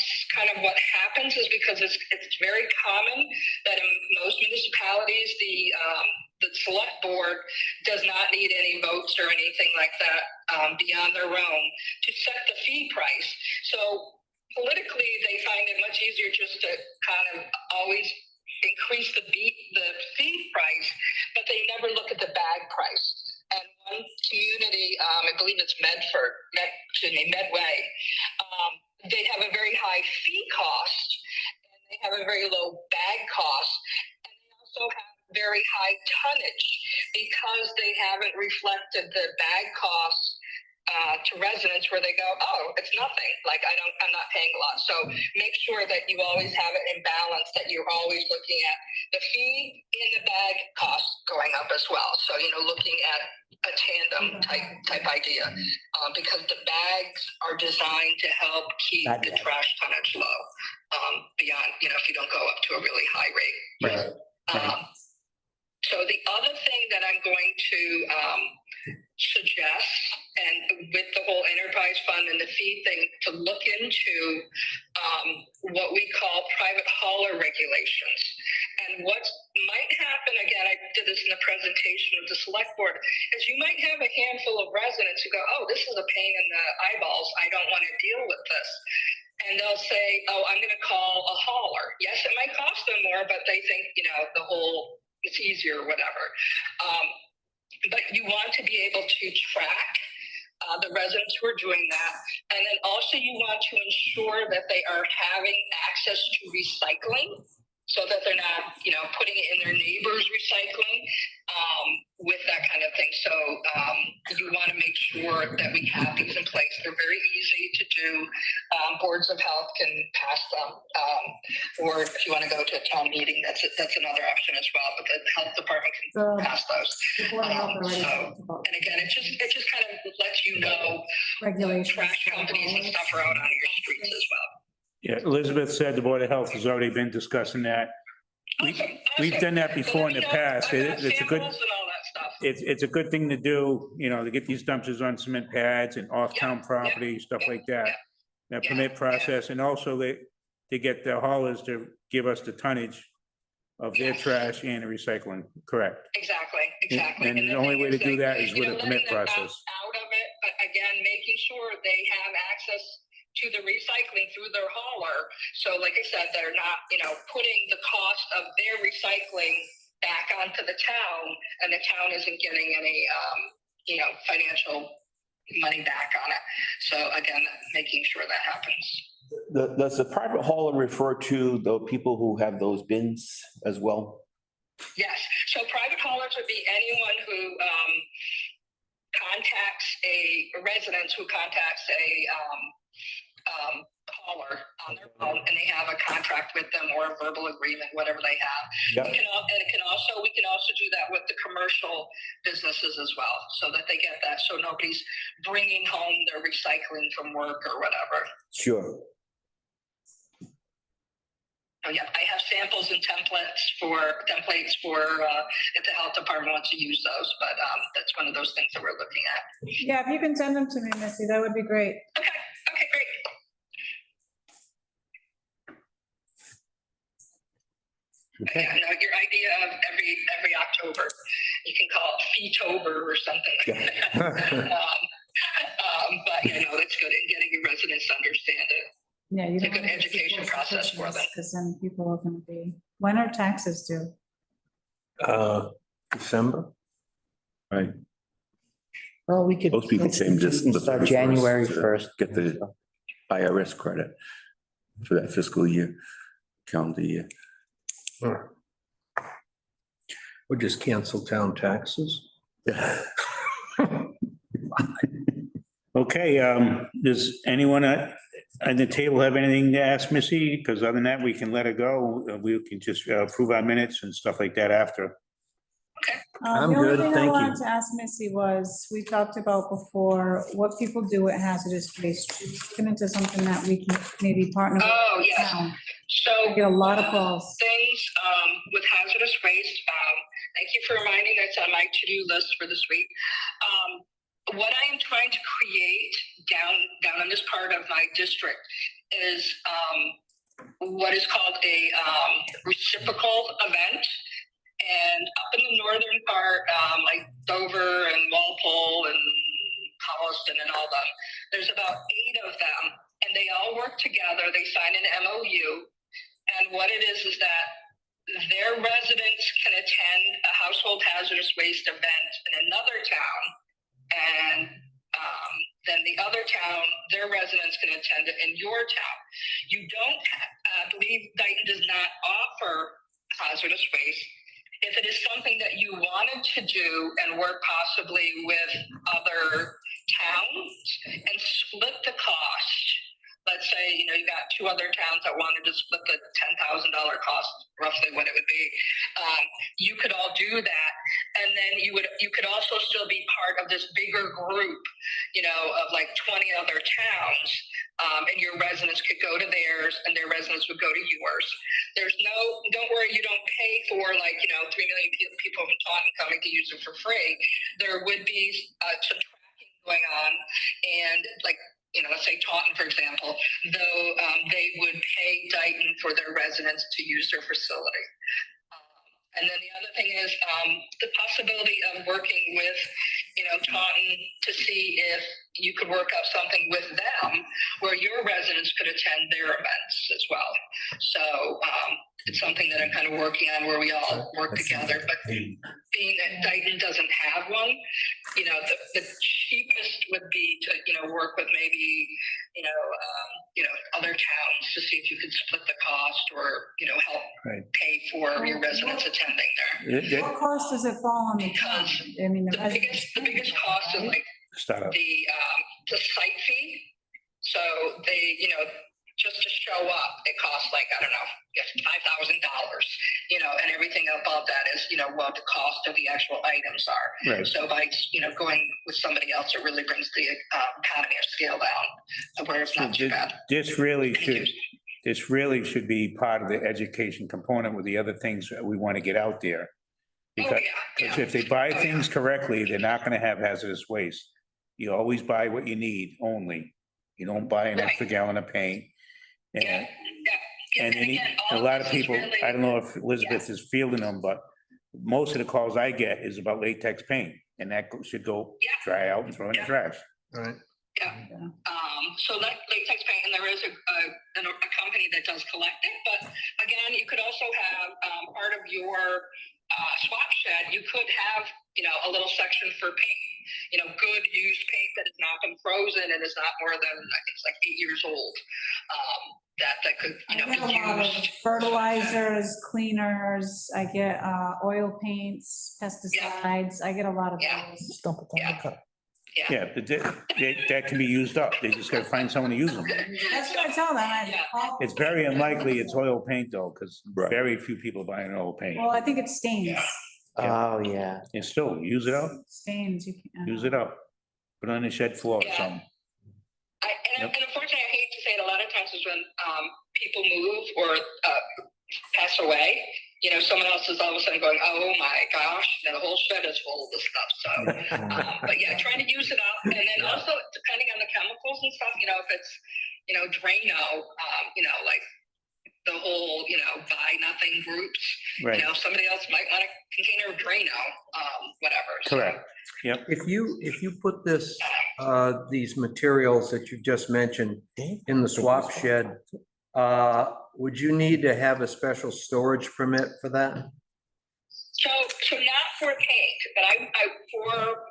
happens is, because it's very common that in most municipalities the select board does not need any votes or anything like that beyond their own to set the fee price. So politically, they find it much easier just to kind of always increase the fee price, but they never look at the bag price. And one community, I believe it's Medway, they have a very high fee cost, and they have a very low bag cost, and they also have very high tonnage because they haven't reflected the bag costs to residents, where they go, oh, it's nothing. Like I'm not paying a lot. So make sure that you always have it in balance, that you're always looking at the fee and the bag cost going up as well. So, looking at a tandem type idea, because the bags are designed to help keep the trash tonnage low beyond, if you don't go up to a really high rate. right, So the other thing that I'm going to suggest, and with the whole enterprise fund and the fee thing, to look into what we call private hauler regulations. And what might happen, again, I did this in the presentation of the select board, is you might have a handful of residents who go, oh, this is a pain in the eyeballs, I don't want to deal with this. And they'll say, oh, I'm going to call a hauler. Yes, it might cost them more, but they think, it's easier or whatever. But you want to be able to track the residents who are doing that. And then also you want to ensure that they are having access to recycling. so that they're not, putting it in their neighbor's recycling, with that kind of thing. So, you want to make sure that we have these in place. They're very easy to do. Boards of health can pass them. Or if you want to go to a town meeting, that's another option as well, but the health department can The- pass those. the Board of Health already So, talked about and again, it just kind of lets you know regulations. trash companies and stuff are out on your streets as well. Yeah, Elizabeth said the Board of Health has already been discussing that. Awesome, We've awesome. done that before in the So let me know. past. I've got It's a good, samples and all that stuff. it's a good thing to do, to get these dumpsters on cement pads and off-town property, stuff like that. That permit process, and also to get the haulers to give us the tonnage of their Yes. trash and the recycling, correct? Exactly. And the only way to do that is with a permit process. Out of it, but again, making sure they have access to the recycling through their hauler. So like I said, they're not, putting the cost of their recycling back onto the town, and the town isn't getting any, financial money back on it. So again, making sure that happens. Does the private hauler refer to the people who have those bins as well? Yes, so private haulers would be anyone who contacts a resident who contacts a hauler on their own, and they have a contract with them or a verbal agreement, whatever they have. Yeah. We can also do that with the commercial businesses as well, so that they get that, so nobody's bringing home their recycling from work or whatever. Sure. Oh, yeah, I have samples and templates for if the health department wants to use those, but that's one of those things that we're looking at. Yeah, if you can send them to me, Missy, that would be great. Okay, great. Okay. Yeah, no, your idea of every October, you can call it Feetober or something like that. But that's good, and getting your residents to understand it. Yeah, you It's a don't good want to education force process for them. Because then people are gonna be, when are taxes due? December? Right. Well, we could. Most people say just. we can Start January to 1st. Get the IRS credit for that fiscal year, calendar year. Or just cancel town taxes? Okay, does anyone at the table have anything to ask Missy? Because other than that, we can let her go. We can just approve our minutes and stuff like that after. I'm The only good, thing I thank you. wanted to ask Missy was, we talked about before, what people do with hazardous waste. It's looking into something that we can maybe partner with Oh, the yes. town. So. I get a lot of calls. Things with hazardous waste. Thank you for reminding me, that's on my to-do list for this week. What I am trying to create down in this part of my district is what is called a reciprocal event. And up in the northern part, like Dover and Walpole and Holliston and all them, there's about 8 of them, and they all work together. They sign an MOU, and what it is that their residents can attend a household hazardous waste event in another town, and then the other town, their residents can attend it in your town. You don't, believe Dayton does not offer hazardous waste. If it is something that you wanted to do and work possibly with other towns and split the cost, let's say, you got 2 other towns that wanted to split the $10,000 cost, roughly what it would be. You could all do that. And then you could also still be part of this bigger group, of like 20 other towns. And your residents could go to theirs and their residents would go to yours. Don't worry, you don't pay for 3 million people from Taunton coming to use it for free. There would be some tracking going on, and let's say Taunton, for example, though they would pay Dayton for their residents to use their facility. And then the other thing is the possibility of working with, Taunton to see if you could work out something with them where your residents could attend their events as well. So it's something that I'm kind of working on where we all work together. But being that Dayton doesn't have one, the cheapest would be to, work with maybe other towns to see if you could split the cost or, help Right. pay for your residents attending there. What cost does it fall on the town? I mean, The biggest cost is like Startup. the site fee. So they, just to show up, it costs like, I don't know, $5,000, and everything above that is, what the cost of the actual items are. Right. So by, going with somebody else, it really brings the economy of scale down, where it's not too bad. This really should be part of the education component with the other things that we want to get out there. Because if they buy things correctly, they're not going to have hazardous waste. You always buy what you need only. You don't buy an extra gallon of paint. And again, a all lot this of is people, really- I don't know if Elizabeth is fielding them, but most of the calls I get is about latex paint, and that should go dry out and throw in the trash. All right. So that latex paint, and there is a company that does collect it, but again, you could also have part of your swap shed, you could have, a little section for paint, good used paint that has not been frozen and is not more than, I think it's like 8 years old. That could, I get a be lot of used. fertilizers, cleaners, I get oil paints, pesticides, I get a lot of Yeah. those. Just dump it down the cup. Yeah, but that can be used up. They just gotta find someone to use them. That's what I tell them, It's very unlikely it's oil paint though, because Right. very few people buying oil paint. Well, I think it stains, Oh, yeah. And still, use it up, stains, you can. use it up. Put it on the shed floor or Yeah. something. And unfortunately, I hate to say it, a lot of times is when people move or pass away, someone else is all of a sudden going, oh my gosh, the whole shed is full of this stuff. So, but yeah, trying to use it up. And then also, depending on the chemicals and stuff, if it's, Drano, like the whole, buy nothing groups, Right, somebody else might want a container of Drano, whatever. So, correct. If you put this, these materials that you just mentioned in the swap shed, would you need to have a special storage permit for that? So not for paint, but I for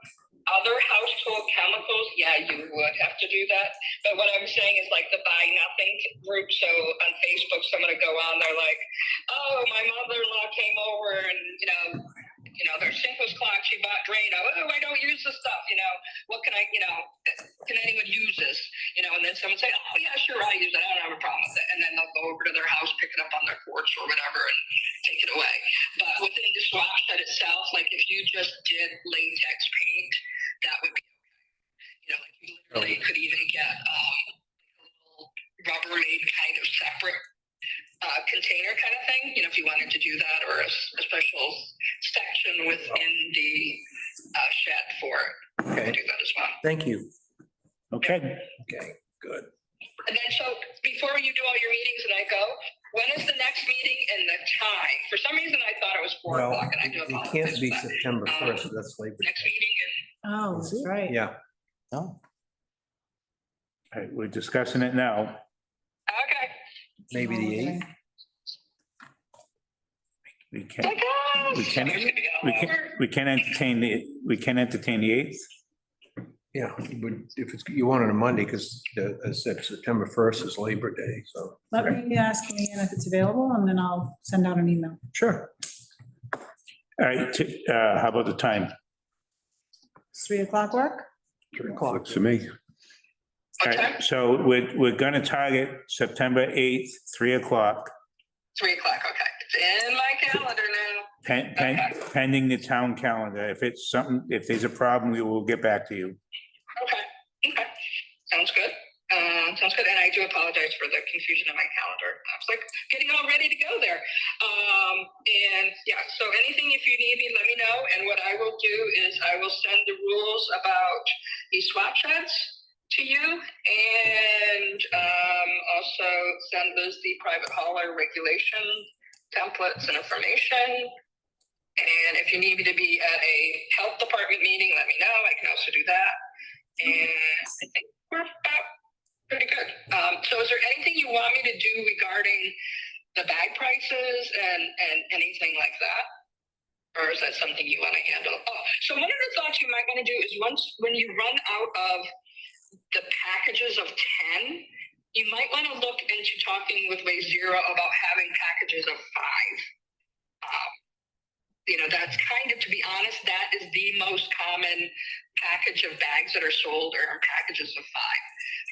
other household chemicals, yeah, you would have to do that. But what I'm saying is like the buy nothing group. So on Facebook, someone would go on, they're like, oh, my mother-in-law came over and, their sink was clogged. She bought Drano. Oh, I don't use this stuff. What can I, can anyone use this? And then someone say, oh yeah, sure, I'll use it. I don't have a problem with it. And then they'll go over to their house, pick it up on their porch or whatever and take it away. But within the swap shed itself, like if you just did latex paint, that would be okay. Like you literally could even get a little Rubbermaid kind of separate container kind of thing, if you wanted to do that, or a special section within the shed for it. Okay. Do that as well. Thank you. Okay, Okay, good. And then, so before you do all your meetings and I go, when is the next meeting and the time? For some reason, I thought it was 4 Well, o'clock, and I do it apologize. can't be but September 1st, that's Labor Day. Next meeting Oh, Is it? right. Yeah, Oh, all right, we're discussing it now. and, okay. maybe the 8th. We Oh can, my gosh, we can- summer's gonna be all we can, over. we can entertain the 8th. Yeah, if it's, you want it on Monday, because as I said, September 1st is Labor Day, so. Let me ask Leanne if it's available and then I'll send out an email. Sure. All right, how about the time? 3 o'clock work? 3 o'clock. Works for me. All right, so we're gonna target September 8th, 3 o'clock, 3 o'clock, okay. It's in my calendar now. pending the town calendar. If it's something, if there's a problem, we will get back to you. Okay. Sounds good. Sounds good. And I do apologize for the confusion in my calendar. I was like getting all ready to go there. And yeah, so anything, if you need me, let me know. And what I will do is I will send the rules about the swap sheds to you, and also send Liz the private hauler regulation templates and information. And if you need me to be at a health department meeting, let me know. I can also do that. And I think we're about pretty good. So is there anything you want me to do regarding the bag prices and anything like that? Or is that something you want to handle? Oh, so one of the thoughts you might want to do is when you run out of the packages of 10, you might want to look into talking with Way Zero about having packages of 5. That's kind of, to be honest, that is the most common package of bags that are sold are packages of 5.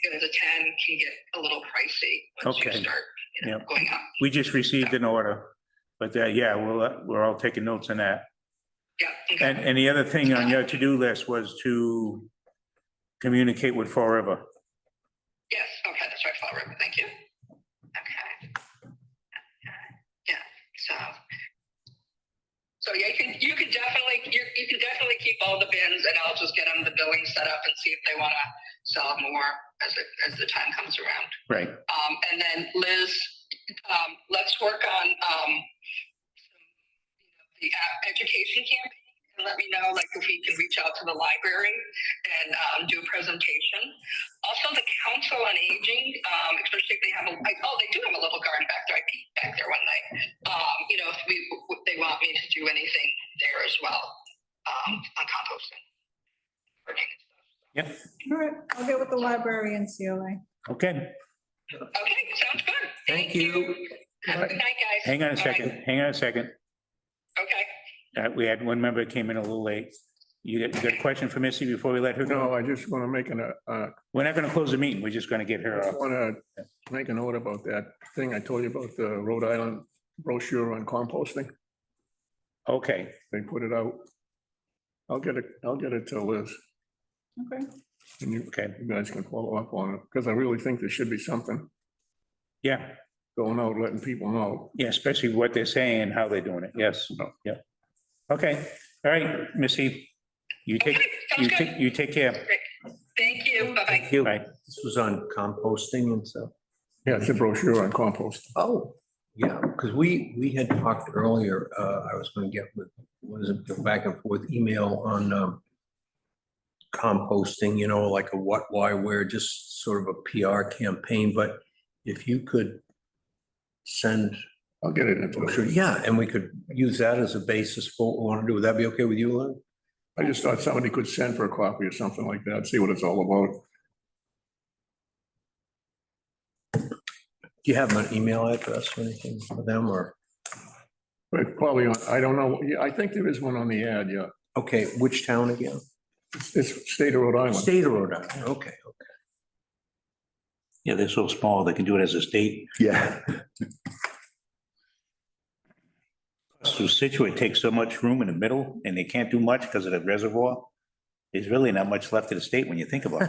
Because a 10 can get a little pricey once you Okay. start, Yep. going up. We just received an order, but yeah, we're all taking notes on that. Yeah. Okay. And the other thing on your to-do list was to communicate with Fall River. Yes, okay, that's right, Fall River, thank you. Okay. Yeah, so yeah, you can definitely keep all the bins, and I'll just get them the billing set up and see if they want to sell more as the time comes around. Right. And then Liz, let's work on the education campaign. And let me know, like, if we can reach out to the library and do a presentation. Also, the Council on Aging, especially if they have they do have a little garden back there. I peeked back there one night. If they want me to do anything there as well, on composting. Yep. All right, I'll get with the library and COA. Okay. Okay, sounds good. Thank you. Have a good night, guys. Hang on a Bye. second. Okay. We had one member came in a little late. You got a question for Missy before we let her go? No, I just want to make We're not gonna close the meeting. We're just gonna get her off. want to make a note about that thing I told you about the Rhode Island brochure on composting. Okay, They put it out. I'll get it to Liz, Okay. and you okay. guys can follow up on it, because I really think there should be something Yeah, going out, letting people know. yeah, especially what they're saying and how they're doing it. Yes, yeah. Okay, all right, Missy. You take, Okay, sounds good. you take care. Great. Thank you. Bye-bye. You, Bye. this was on composting and stuff. Yeah, it's a brochure on compost. Oh, yeah, because we had talked earlier, I was going to get with, go back and forth email on composting, like a what, why, where, just sort of a PR campaign, but if you could send, I'll get it into brochure, it. yeah, and we could use that as a basis for what we want to do. Would that be okay with you, Lynn? I just thought somebody could send for a copy or something like that, see what it's all about. Do you have an email address or anything for them, or? But probably, I don't know, yeah, I think there is one on the ad, yeah. Okay, which town again? It's state of Rhode Island. State of Rhode Island, okay. Yeah, they're so small, they can do it as a state. Yeah. So Situate takes so much room in the middle and they can't do much because of the reservoir. There's really not much left of the state when you think about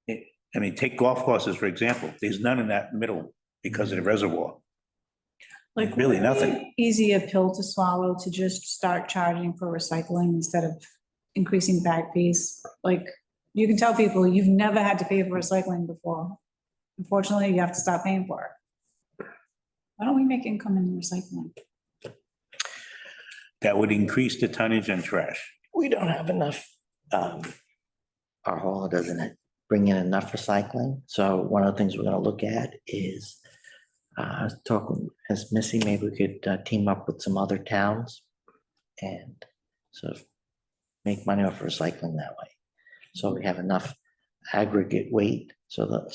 it. I mean, take golf courses, for example. There's none in that middle because of the reservoir. Like Really nothing. easier pill to swallow to just start charging for recycling instead of increasing bag fees. Like, you can tell people you've never had to pay for recycling before. Unfortunately, you have to stop paying for it. Why don't we make income in recycling? That would increase the tonnage and trash. We don't have enough, our hauler doesn't bring in enough recycling. So one of the things we're gonna look at is talking, as Missy, maybe we could team up with some other towns and sort of make money off recycling that way. So we have enough aggregate weight so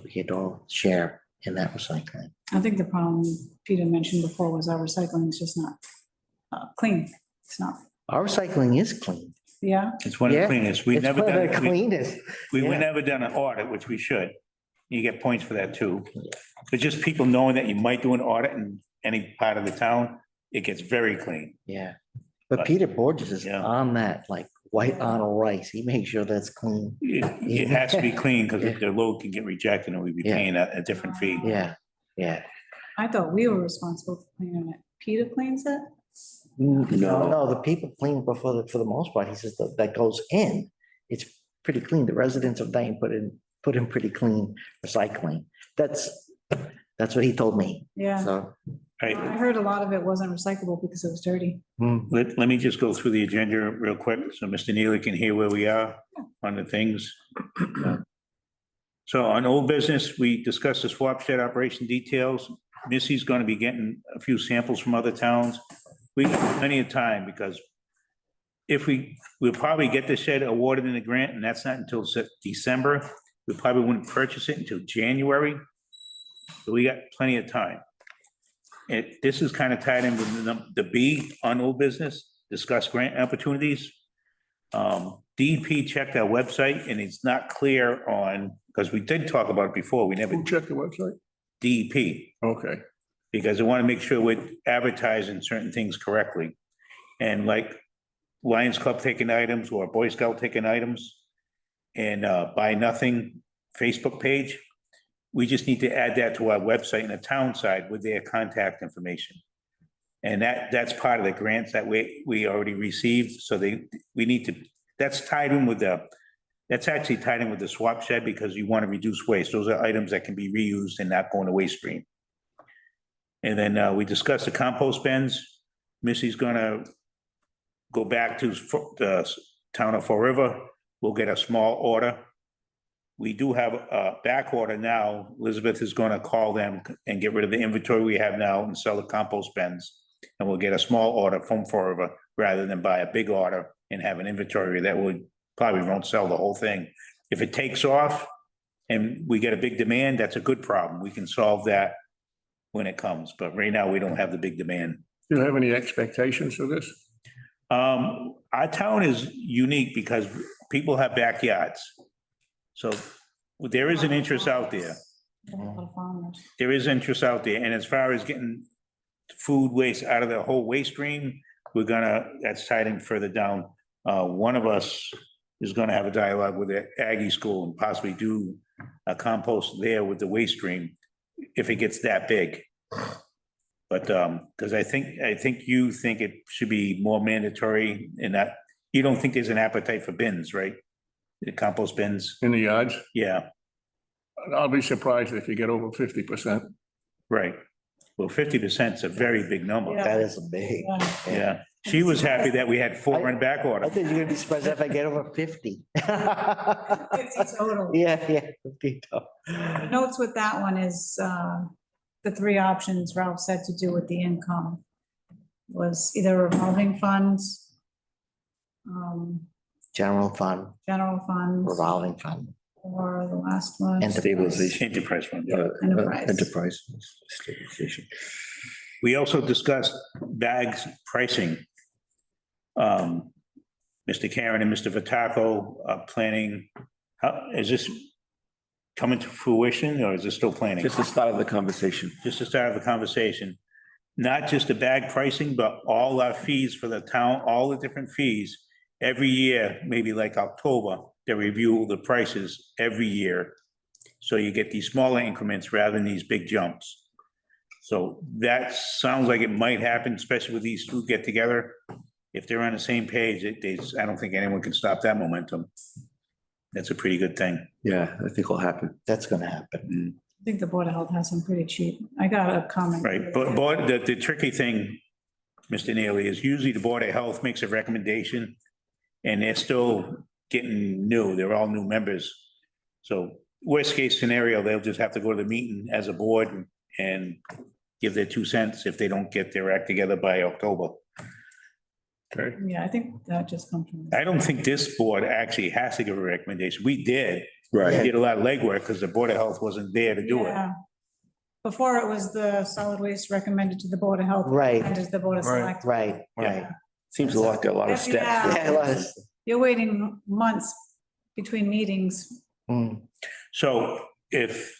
we could all share in that recycling. I think the problem Peter mentioned before was our recycling is just not clean. It's not, Our recycling is clean. yeah, It's one of the Yeah, cleanest. We've It's never one of the done, we cleanest. we've yeah. never done an audit, which we should. You get points for that too. Yeah. But just people knowing that you might do an audit in any part of the town, it gets very clean. Yeah, but But- Peter Borges is Yeah. on that, like white on rice. He makes sure that's clean. It has to be clean because if the load can get rejected and we'd be Yeah. paying a different fee. Yeah, yeah. I thought we were responsible for cleaning it. Peter cleans it? No, the people clean before for the most part. He says that goes in. It's pretty clean. The residents of Dayton put in pretty clean recycling. That's what he told me. Yeah. So. Right, I heard a lot of it wasn't recyclable because it was dirty. let me just go through the agenda real quick so Mr. Neely can hear where we are on the things. So on old business, we discussed the swap shed operation details. Missy's going to be getting a few samples from other towns. We have plenty of time because we'll probably get the shed awarded in the grant, and that's not until December. We probably wouldn't purchase it until January. So we got plenty of time. This is kind of tied in with the B on old business, discuss grant opportunities. DEP checked our website and it's not clear on, because we did talk about it before, we never, Who checked the website? DEP, Okay. because they want to make sure we're advertising certain things correctly. And like Lions Club taking items or Boy Scout taking items and Buy Nothing Facebook page, we just need to add that to our website in the town side with their contact information. And that's part of the grants that we already received, so we need to, that's tied in with that's actually tied in with the swap shed because you want to reduce waste. Those are items that can be reused and not go in the waste stream. And then we discussed the compost bins. Missy's gonna go back to the town of Fall River. We'll get a small order. We do have a back order now. Elizabeth is gonna call them and get rid of the inventory we have now and sell the compost bins. And we'll get a small order from Fall River rather than buy a big order and have an inventory that would probably won't sell the whole thing. If it takes off and we get a big demand, that's a good problem. We can solve that when it comes, but right now we don't have the big demand. Do you have any expectations for this? Our town is unique because people have backyards. So there is an interest out there. A lot of farmers. There is interest out there. And as far as getting food waste out of the whole waste stream, that's tied in further down. One of us is gonna have a dialogue with the Aggie school and possibly do a compost there with the waste stream if it gets that big. But, because I think you think it should be more mandatory and that, you don't think there's an appetite for bins, right? The compost bins, In the yards? yeah, I'll be surprised if you get over 50%. right. Well, 50% is a very big number, Yeah. That is a big. yeah. She was happy that we had 4 in back I order. think you're gonna be surprised if I get over 50. 50 total. Yeah, 50 total. Notes with that one is, the three options Ralph said to do with the income was either revolving funds, General fund, general funds, revolving fund, or the last one. and Stabilization. Enterprise fund. Enterprise. Enterprise stabilization. We also discussed bags pricing. Mr. Karen and Mr. Vitaco are planning, is this coming to fruition or is this still planning? Just the start of the conversation. Just the start of the conversation. Not just the bag pricing, but all our fees for the town, all the different fees. Every year, maybe like October, they review the prices every year. So you get these smaller increments rather than these big jumps. So that sounds like it might happen, especially with these two get together. If they're on the same page, I don't think anyone can stop that momentum. That's a pretty good thing. Yeah, I think it'll happen. that's gonna happen. I think the Board of Health has some pretty cheap. I got a comment. Right, but the tricky thing, Mr. Neely, is usually the Board of Health makes a recommendation and they're still getting new, they're all new members. So worst case scenario, they'll just have to go to the meeting as a board and give their 2 cents if they don't get their act together by October. Okay. Yeah, I think that just comes from. I don't think this board actually has to give a recommendation. We did. We Right. did a lot of legwork because the Board of Health wasn't there to do it. Yeah. Before it was the solid waste recommended to the Board of Health. Right. And to the Board of Right. Select. Right, right. Seems a lot of steps. Yeah. Yeah, it was. You're waiting months between meetings. Mm. So if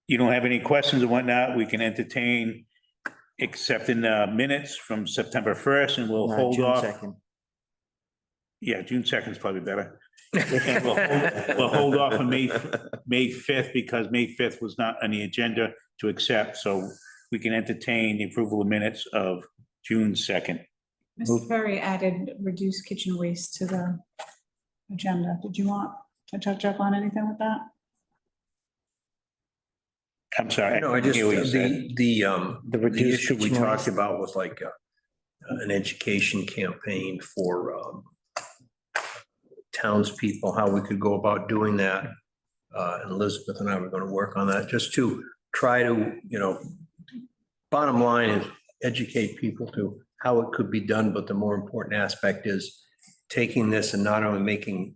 you don't have any questions and whatnot, we can entertain accepting the minutes from September 1st and we'll hold June off. 2nd. Yeah, June 2nd is probably better. And we'll hold off on May 5th because May 5th was not on the agenda to accept. So we can entertain the approval of minutes of June 2nd. Mr. Perry added reduced kitchen waste to the agenda. Did you want to touch up on anything with that? I'm sorry. No, I just, hear what you said. the reduced issue we kitchen talked waste. about was like an education campaign for townspeople, how we could go about doing that. And Elizabeth and I were going to work on that, just to try to, bottom line is educate people to how it could be done, but the more important aspect is taking this and not only making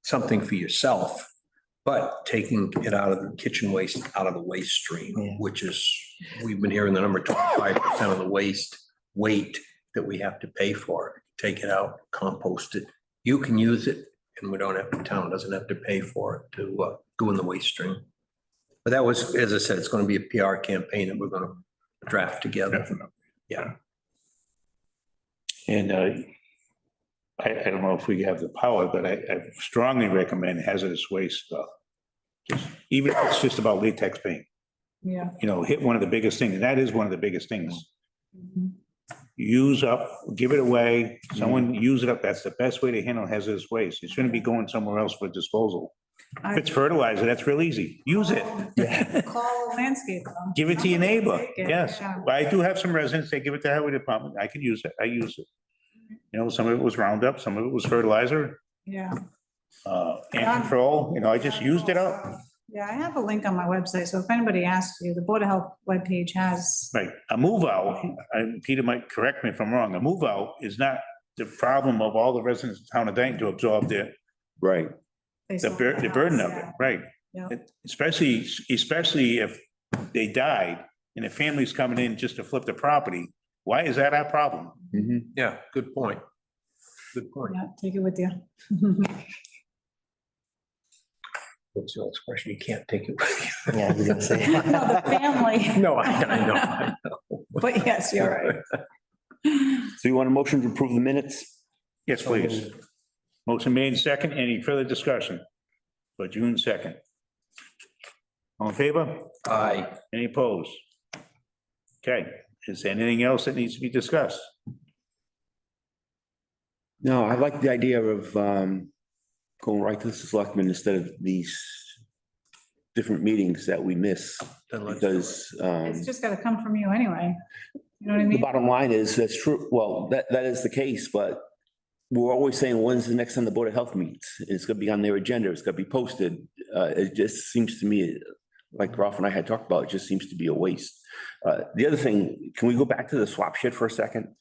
something for yourself, but taking it out of the kitchen waste, out of the waste stream, Yeah. which is, we've been hearing the number 25% of the weight that we have to pay for it. Take it out, compost it. You can use it and we don't have, the town doesn't have to pay for it to go in the waste stream. But that was, as I said, it's going to be a PR campaign that we're going to draft together. Definitely. Yeah. And I don't know if we have the power, but I strongly recommend hazardous waste stuff. Even if it's just about latex paint, Yeah. hit one of the biggest things, and that is one of the biggest things. Mhm. Use up, give it away, someone use it up. That's the best way to handle hazardous waste. It shouldn't be going somewhere else for disposal. If it's fertilizer, that's real easy. Use it. Call a landscape. Give it to your neighbor. Take it, Yes. yeah. But I do have some residents, they give it to the highway department. I can use it. I use it. Some of it was Roundup, some of it was fertilizer, Yeah. ant control, I just used it up. Yeah, I have a link on my website, so if anybody asks you, the Board of Health webpage has, Right, a move out, and Peter might correct me if I'm wrong, a move out is not the problem of all the residents of town of Dayton to absorb Right. the burden of it, right? Yeah. Especially if they died and the family's coming in just to flip the property, why is that our problem? Mhm. Yeah, good point. Good point. Yeah, take it with you. What's the old expression? You can't take it with you. Yeah, I was gonna say. No, the family. No, I know. But yes, you're right. So you want a motion to approve the minutes? Yes, please. Motion made second. Any further discussion? For June 2nd. All in favor? Aye. Any opposed? Okay, is there anything else that needs to be discussed? No, I like the idea of going right to the selectmen instead of these different meetings that we miss. Then let's do it. Because It's just gotta come from you anyway. You know what I the mean? bottom line is, that's true, well, that is the case, but we're always saying, when's the next time the Board of Health meets? It's gonna be on their agenda, it's gonna be posted. It just seems to me, like Ralph and I had talked about, it just seems to be a waste. The other thing, can we go back to the swap shed for a second?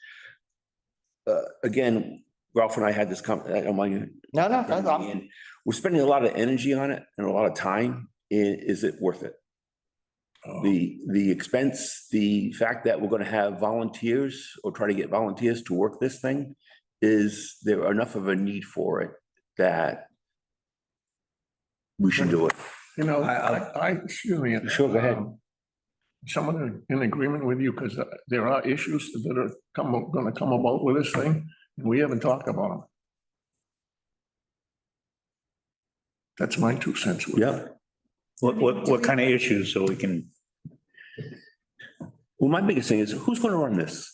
Again, Ralph and I had this, I don't mind you. No, no, And we're spending a lot of energy on it and a lot of time. Is it worth it? The expense, the fact that we're gonna have volunteers or try to get volunteers to work this thing, is there enough of a need for it that we should do it? You know, excuse me. Sure, go ahead. Someone in agreement with you, because there are issues that are gonna come about with this thing, and we haven't talked about them. That's my 2 cents. with it. Yeah. What kind of issues, so we can, Well, my biggest thing is, who's gonna run this?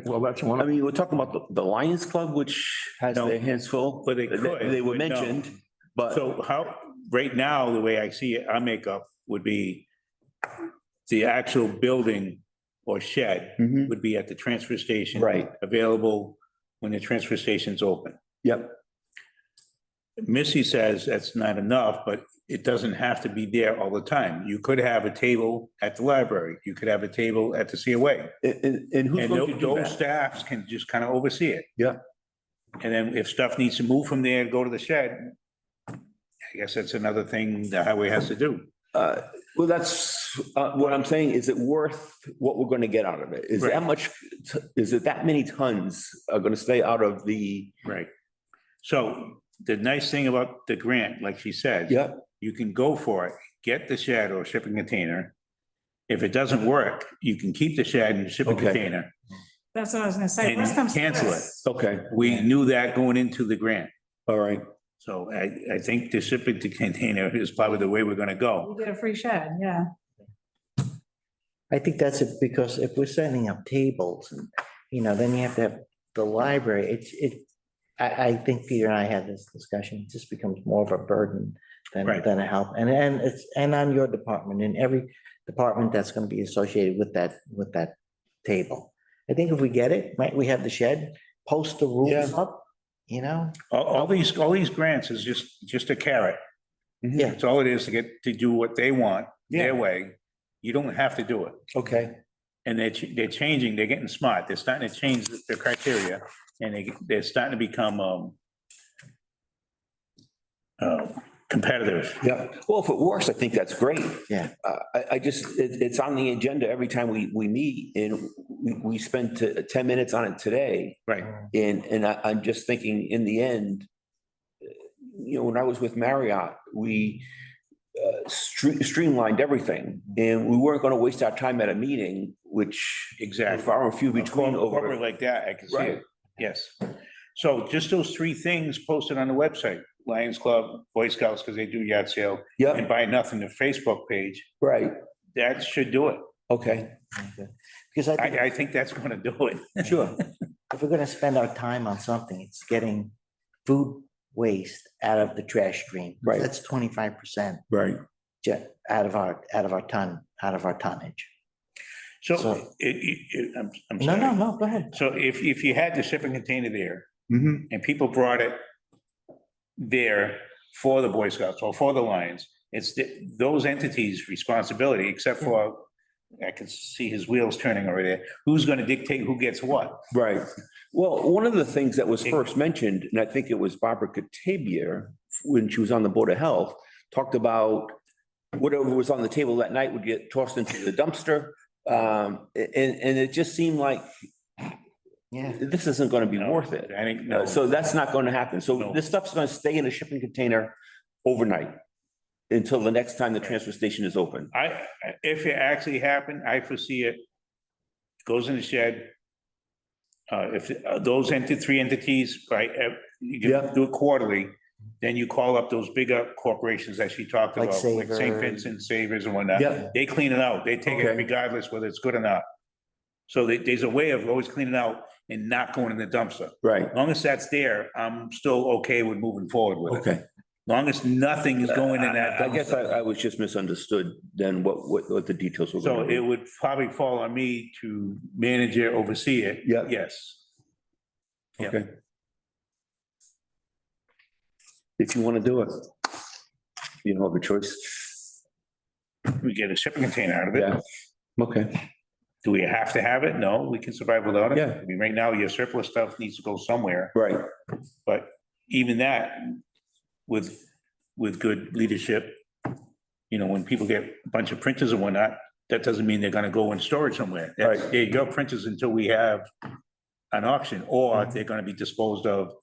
Well, that's one I of, mean, we're talking about the Lions Club, which has No. their hands full. Well, they could, They were but no. mentioned, but so how, right now, the way I see it, our makeup would be the actual building or shed Mhm. would be at the transfer station. Right. Available when the transfer station's open. Yep, Missy says that's not enough, but it doesn't have to be there all the time. You could have a table at the library. You could have a table at the COA. and who's And going to do those that? staffs can just kind of oversee it. Yeah. And then if stuff needs to move from there, go to the shed, I guess that's another thing the highway has to do. Well, that's, what I'm saying, is it worth what we're gonna get out of it? Is that Right. much, is it that many tons are gonna stay out of the, Right. So the nice thing about the grant, like she said. yeah, You can go for it, get the shed or shipping container. If it doesn't work, you can keep the shed and shipping Okay. container. That's what I was gonna say. And Worst comes to cancel worst. okay, We knew that going into the grant. all right. So I think the shipping container is probably the way we're gonna go. You get a free shed, yeah. I think that's it, because if we're setting up tables and, then you have to have the library, I think Peter and I had this discussion, it just becomes more of a burden Right. than a help. And it's on your department and every department that's gonna be associated with that table. I think if we get it, right, we have the shed, post the rules Yeah. up, All these grants is just a carrot. Yeah. It's all it is to do what they want, Yeah. their way. You don't have to do it. Okay, And they're changing, they're getting smart. They're starting to change their criteria and they're starting to become, competitive. Yeah, well, if it works, I think that's great. Yeah. I just, it's on the agenda every time we meet and we spent 10 minutes on it today. Right. And I'm just thinking in the end, when I was with Marriott, we streamlined everything and we weren't going to waste our time at a meeting, which Exactly. far and few between Corporate over. like that, I can see Right. it. Yes. So just those three things posted on the website, Lions Club, Boy Scouts, because they do yard sale, and Yep, Buy Nothing, the Facebook page, right. that should do it. Okay, Because I think I think that's gonna do it. sure. if we're gonna spend our time on something, it's getting food waste out of the trash stream. Right. That's 25% Right. out of our tonnage. So, So- I'm No, no, sorry. no, go ahead. So if you had the shipping container there Mhm. and people brought it there for the Boy Scouts or for the Lions, it's those entities' responsibility, except for, I can see his wheels turning over there. Who's gonna dictate who gets what? Right. Well, one of the things that was first mentioned, and I think it was Barbara Katabier, when she was on the Board of Health, talked about whatever was on the table that night would get tossed into the dumpster. And it just seemed like Yeah. this isn't going to be No, worth it. I think, no. So that's not going to happen. So No. this stuff's going to stay in a shipping container overnight until the next time the transfer station is open. If it actually happened, I foresee it goes in the shed. If those three entities, right, you Yeah. can do it quarterly, then you call up those bigger corporations that she talked Like about, like St. Savers. Vincent, Savers and whatnot. Yeah. They clean it out. They take it Okay. regardless whether it's good or not. So there's a way of always cleaning out and not going in the dumpster. Right. As long as that's there, I'm still okay with moving forward with it. Okay. As long as nothing is going in that I guess dumpster. I was just misunderstood then what the details were. So gonna be. it would probably fall on me to manage it, oversee it. Yeah. Yes. Yeah. Okay. If you want to do it. You don't have a choice. We get a shipping container out of it. Yeah. Okay. Do we have to have it? No, we can survive without it. Yeah. I mean, right now, your surplus stuff needs to go somewhere, Right. but even that, with good leadership, when people get a bunch of printers and whatnot, that doesn't mean they're gonna go in storage somewhere. That's, Right. there you go, printers until we have an auction, or they're gonna be disposed of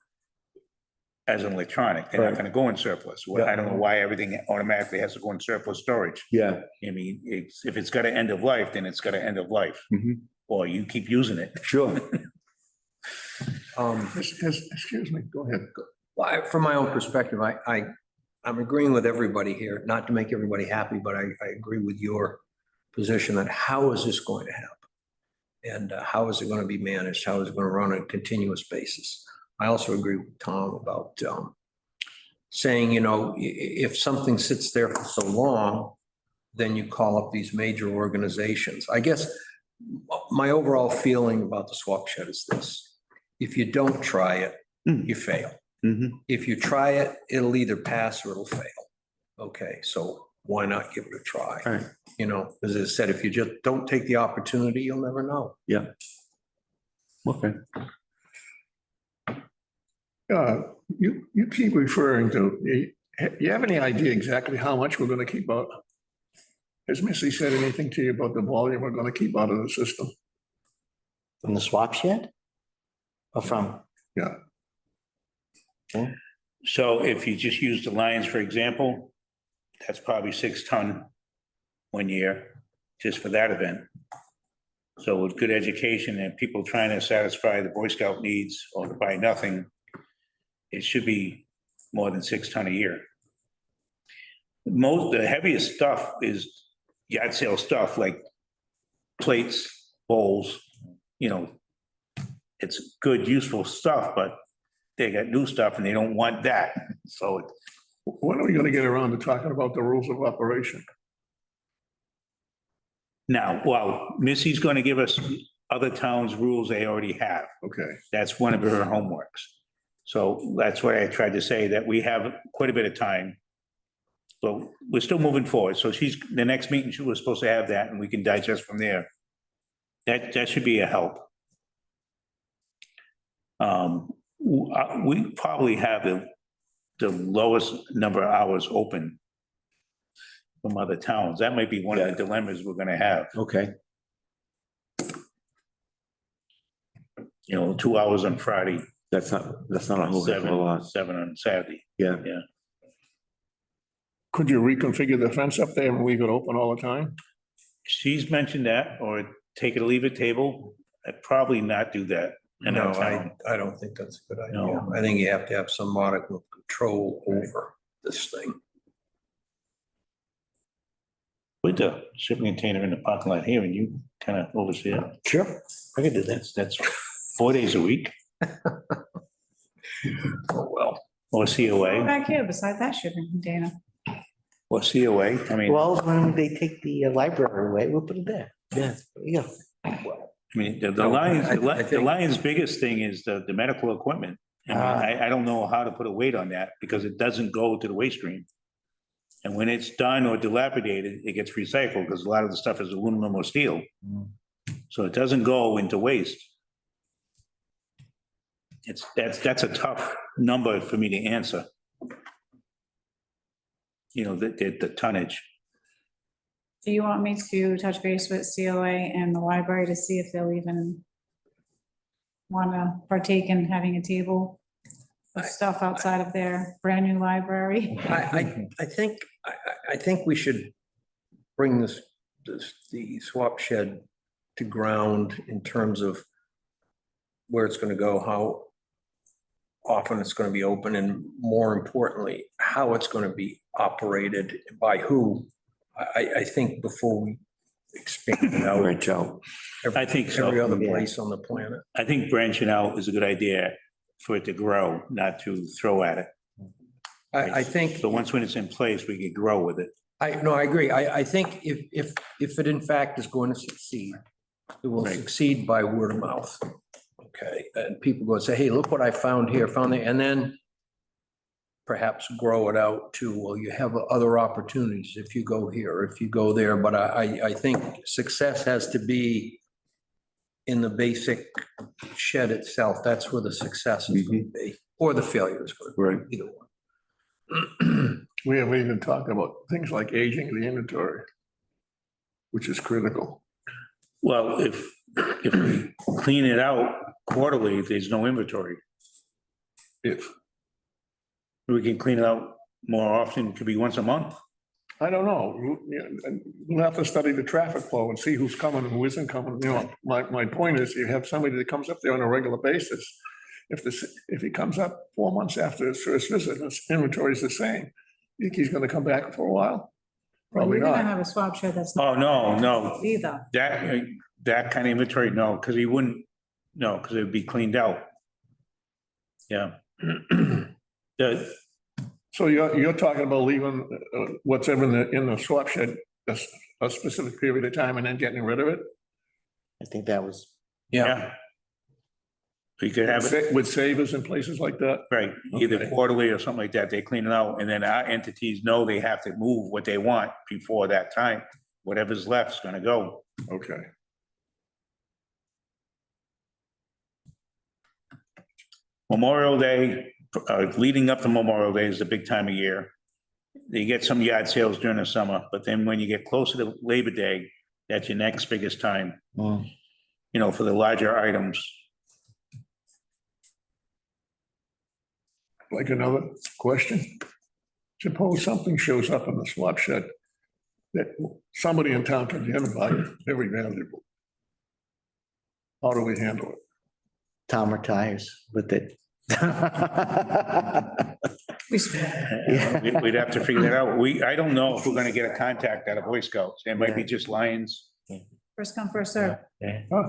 as an electronic. They're not Right. gonna go in surplus. Well, I don't know why everything automatically has to go in surplus storage. Yeah. I mean, if it's got an end of life, then it's got an end of life. Mhm. Or you keep using it. Sure. Excuse me, go ahead. Well, from my own perspective, I'm agreeing with everybody here, not to make everybody happy, but I agree with your position on how is this going to happen? And how is it going to be managed? How is it going to run on a continuous basis? I also agree with Tom about saying, if something sits there for so long, then you call up these major organizations. I guess my overall feeling about the swap shed is this: if you don't try it, you fail. Mhm. If you try it, it'll either pass or it'll fail. Okay, so why not give it a try? Right. As I said, if you just don't take the opportunity, you'll never know. Yeah. Okay. You keep referring to, you have any idea exactly how much we're gonna keep out? Has Missy said anything to you about the volume we're gonna keep out of the system? From the swap shed? Or from, Yeah, So if you just use the Lions, for example, that's probably 6 ton 1 year, just for that event. So with good education and people trying to satisfy the Boy Scout needs or to buy nothing, it should be more than 6 ton a year. The heaviest stuff is yard sale stuff like plates, bowls, it's good, useful stuff, but they got new stuff and they don't want that. So when are we gonna get around to talking about the rules of operation? now, well, Missy's going to give us other towns' rules they already have. Okay, That's one of her homeworks. So that's what I tried to say, that we have quite a bit of time. But we're still moving forward. So the next meeting, she was supposed to have that and we can digest from there. That should be a help. We probably have the lowest number of hours open from other towns. That might be one of the dilemmas we're gonna have, Okay, 2 hours on Friday, that's not a whole heck of a lot. 7 on Saturday. Yeah. Could you reconfigure the fence up there and leave it open all the time? She's mentioned that, or take it or leave it table. I'd probably not do that in No, our town. I don't think that's a good idea. No. I think you have to have some modicum of control over this thing. With the shipping container in the parking lot here, and you kind of oversee it. Sure, I could do that. That's 4 days a week, Oh, well. or COA, Back here beside that shipping container. or COA. I mean, Well, when they take the library away, we'll put it there. Yeah, there you go. I mean, the No, Lions, I the think- Lions' biggest thing is the medical equipment. I mean, I don't know how to put a weight on that because it doesn't go to the waste stream. And when it's done or dilapidated, it gets recycled because a lot of the stuff is aluminum or steel. So it doesn't go into waste. That's a tough number for me to answer. The tonnage. Do you want me to touch base with COA and the library to see if they'll even want to partake in having a table of stuff outside of their brand new library? I think we should bring the swap shed to ground in terms of where it's gonna go, how often it's gonna be open, and more importantly, how it's gonna be operated, by who. I think before we expand it out. Branch out. I think so. Every other Yeah. place on the planet. I think branching out is a good idea for it to grow, not to throw at it. I think. So once when it's in place, we can grow with it. I agree. I think if it in fact is going to succeed, it will Right. succeed by word of mouth. Okay, and people go and say, hey, look what I found here, found there, and then perhaps grow it out to, well, you have other opportunities if you go here, if you go there. But I think success has to be in the basic shed itself. That's where the success is going to be, or the failure is going to Right. be, either one. We haven't even talked about things like aging the inventory, which is critical. Well, if we clean it out quarterly, there's no inventory. If, We can clean it out more often, could be once a month. I don't know, we'll have to study the traffic flow and see who's coming and who isn't coming. My point is, you have somebody that comes up there on a regular basis. If he comes up 4 months after his first visit, his inventory is the same, you think he's gonna come back for a while? Probably You're gonna not. have a swap shed that's Oh, not no, either. that kind of inventory, no, because he wouldn't, no, because it would be cleaned out. Yeah. So you're talking about leaving what's ever in the swap shed a specific period of time and then getting rid of it? I think that was, Yeah. We could have it, With savers in places like that? right, either Okay. quarterly or something like that, they clean it out, and then our entities know they have to move what they want before that time. Whatever's left is gonna go. Okay. Memorial Day, leading up to Memorial Day is a big time of year. You get some yard sales during the summer, but then when you get closer to Labor Day, that's your next biggest time, mm, for the larger items. Like another question? Suppose something shows up in the swap shed that somebody in town can identify as very valuable. How do we handle it? Tom retires with it. We'd have to figure that out. I don't know if we're gonna get a contact out of Boy Scouts. It might be just Lions. First come, first serve. Huh?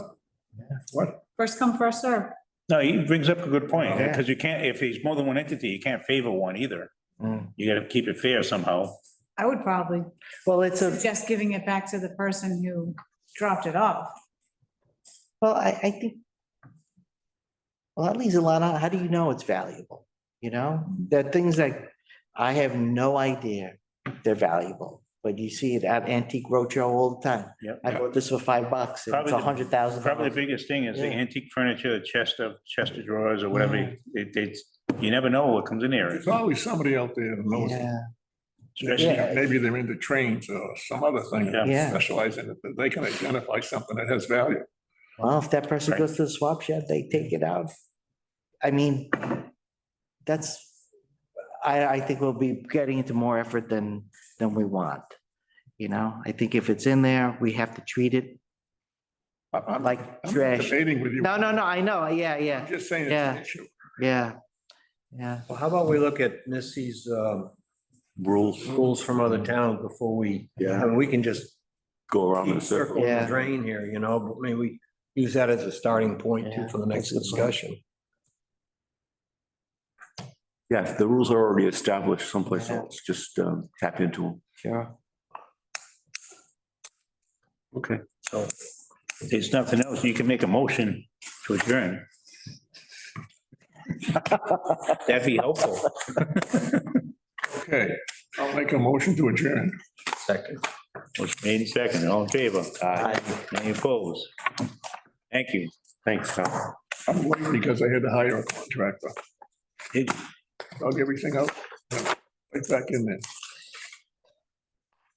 What? First come, first serve. No, he brings up a good point, Yeah. because you can't, if there's more than one entity, you can't favor one either. Mm. You gotta keep it fair somehow. I would probably Well, it's a, suggest giving it back to the person who dropped it off. well, I think. Well, that leaves a lot on, how do you know it's valuable? There are things that I have no idea they're valuable. but you see it at Antique Roadshow all the time. Yep. I bought this for $5 and it's Probably the- $100,000. Probably the biggest thing is the Yeah. antique furniture, the chest of drawers or whatever. You never know what comes in there. There's always somebody out there who knows. Yeah, Especially, Yeah. Maybe they're into trains or some other thing, that Yeah. specialize in it, but they can identify something that has value. well, if that person Right. goes to the swap shed, they take it out. I mean, I think we'll be getting into more effort than we want. You know, I think if it's in there, we have to treat it like I'm not trash. debating with you. No, I know, yeah, I'm just saying it's an Yeah. issue. yeah. Well, how about we look at Missy's Rules, rules from other towns before we, Yeah. and we can just go around in a circle circle. the Yeah. drain here, you know, but maybe we use that as a starting point too Yeah, for the next that's a good point. discussion. Yeah, the rules are already established someplace Yeah. else, just tap into them. Sure. Okay. So if there's nothing else, you can make a motion to adjourn. That'd be helpful. Okay, I'll make a motion to adjourn. second. Motion made and seconded, all in favor? Aye. Any opposed? Thank you. Thanks, Tom. I'm late because I had to hire a contractor. Did- Dug everything out, right back in there.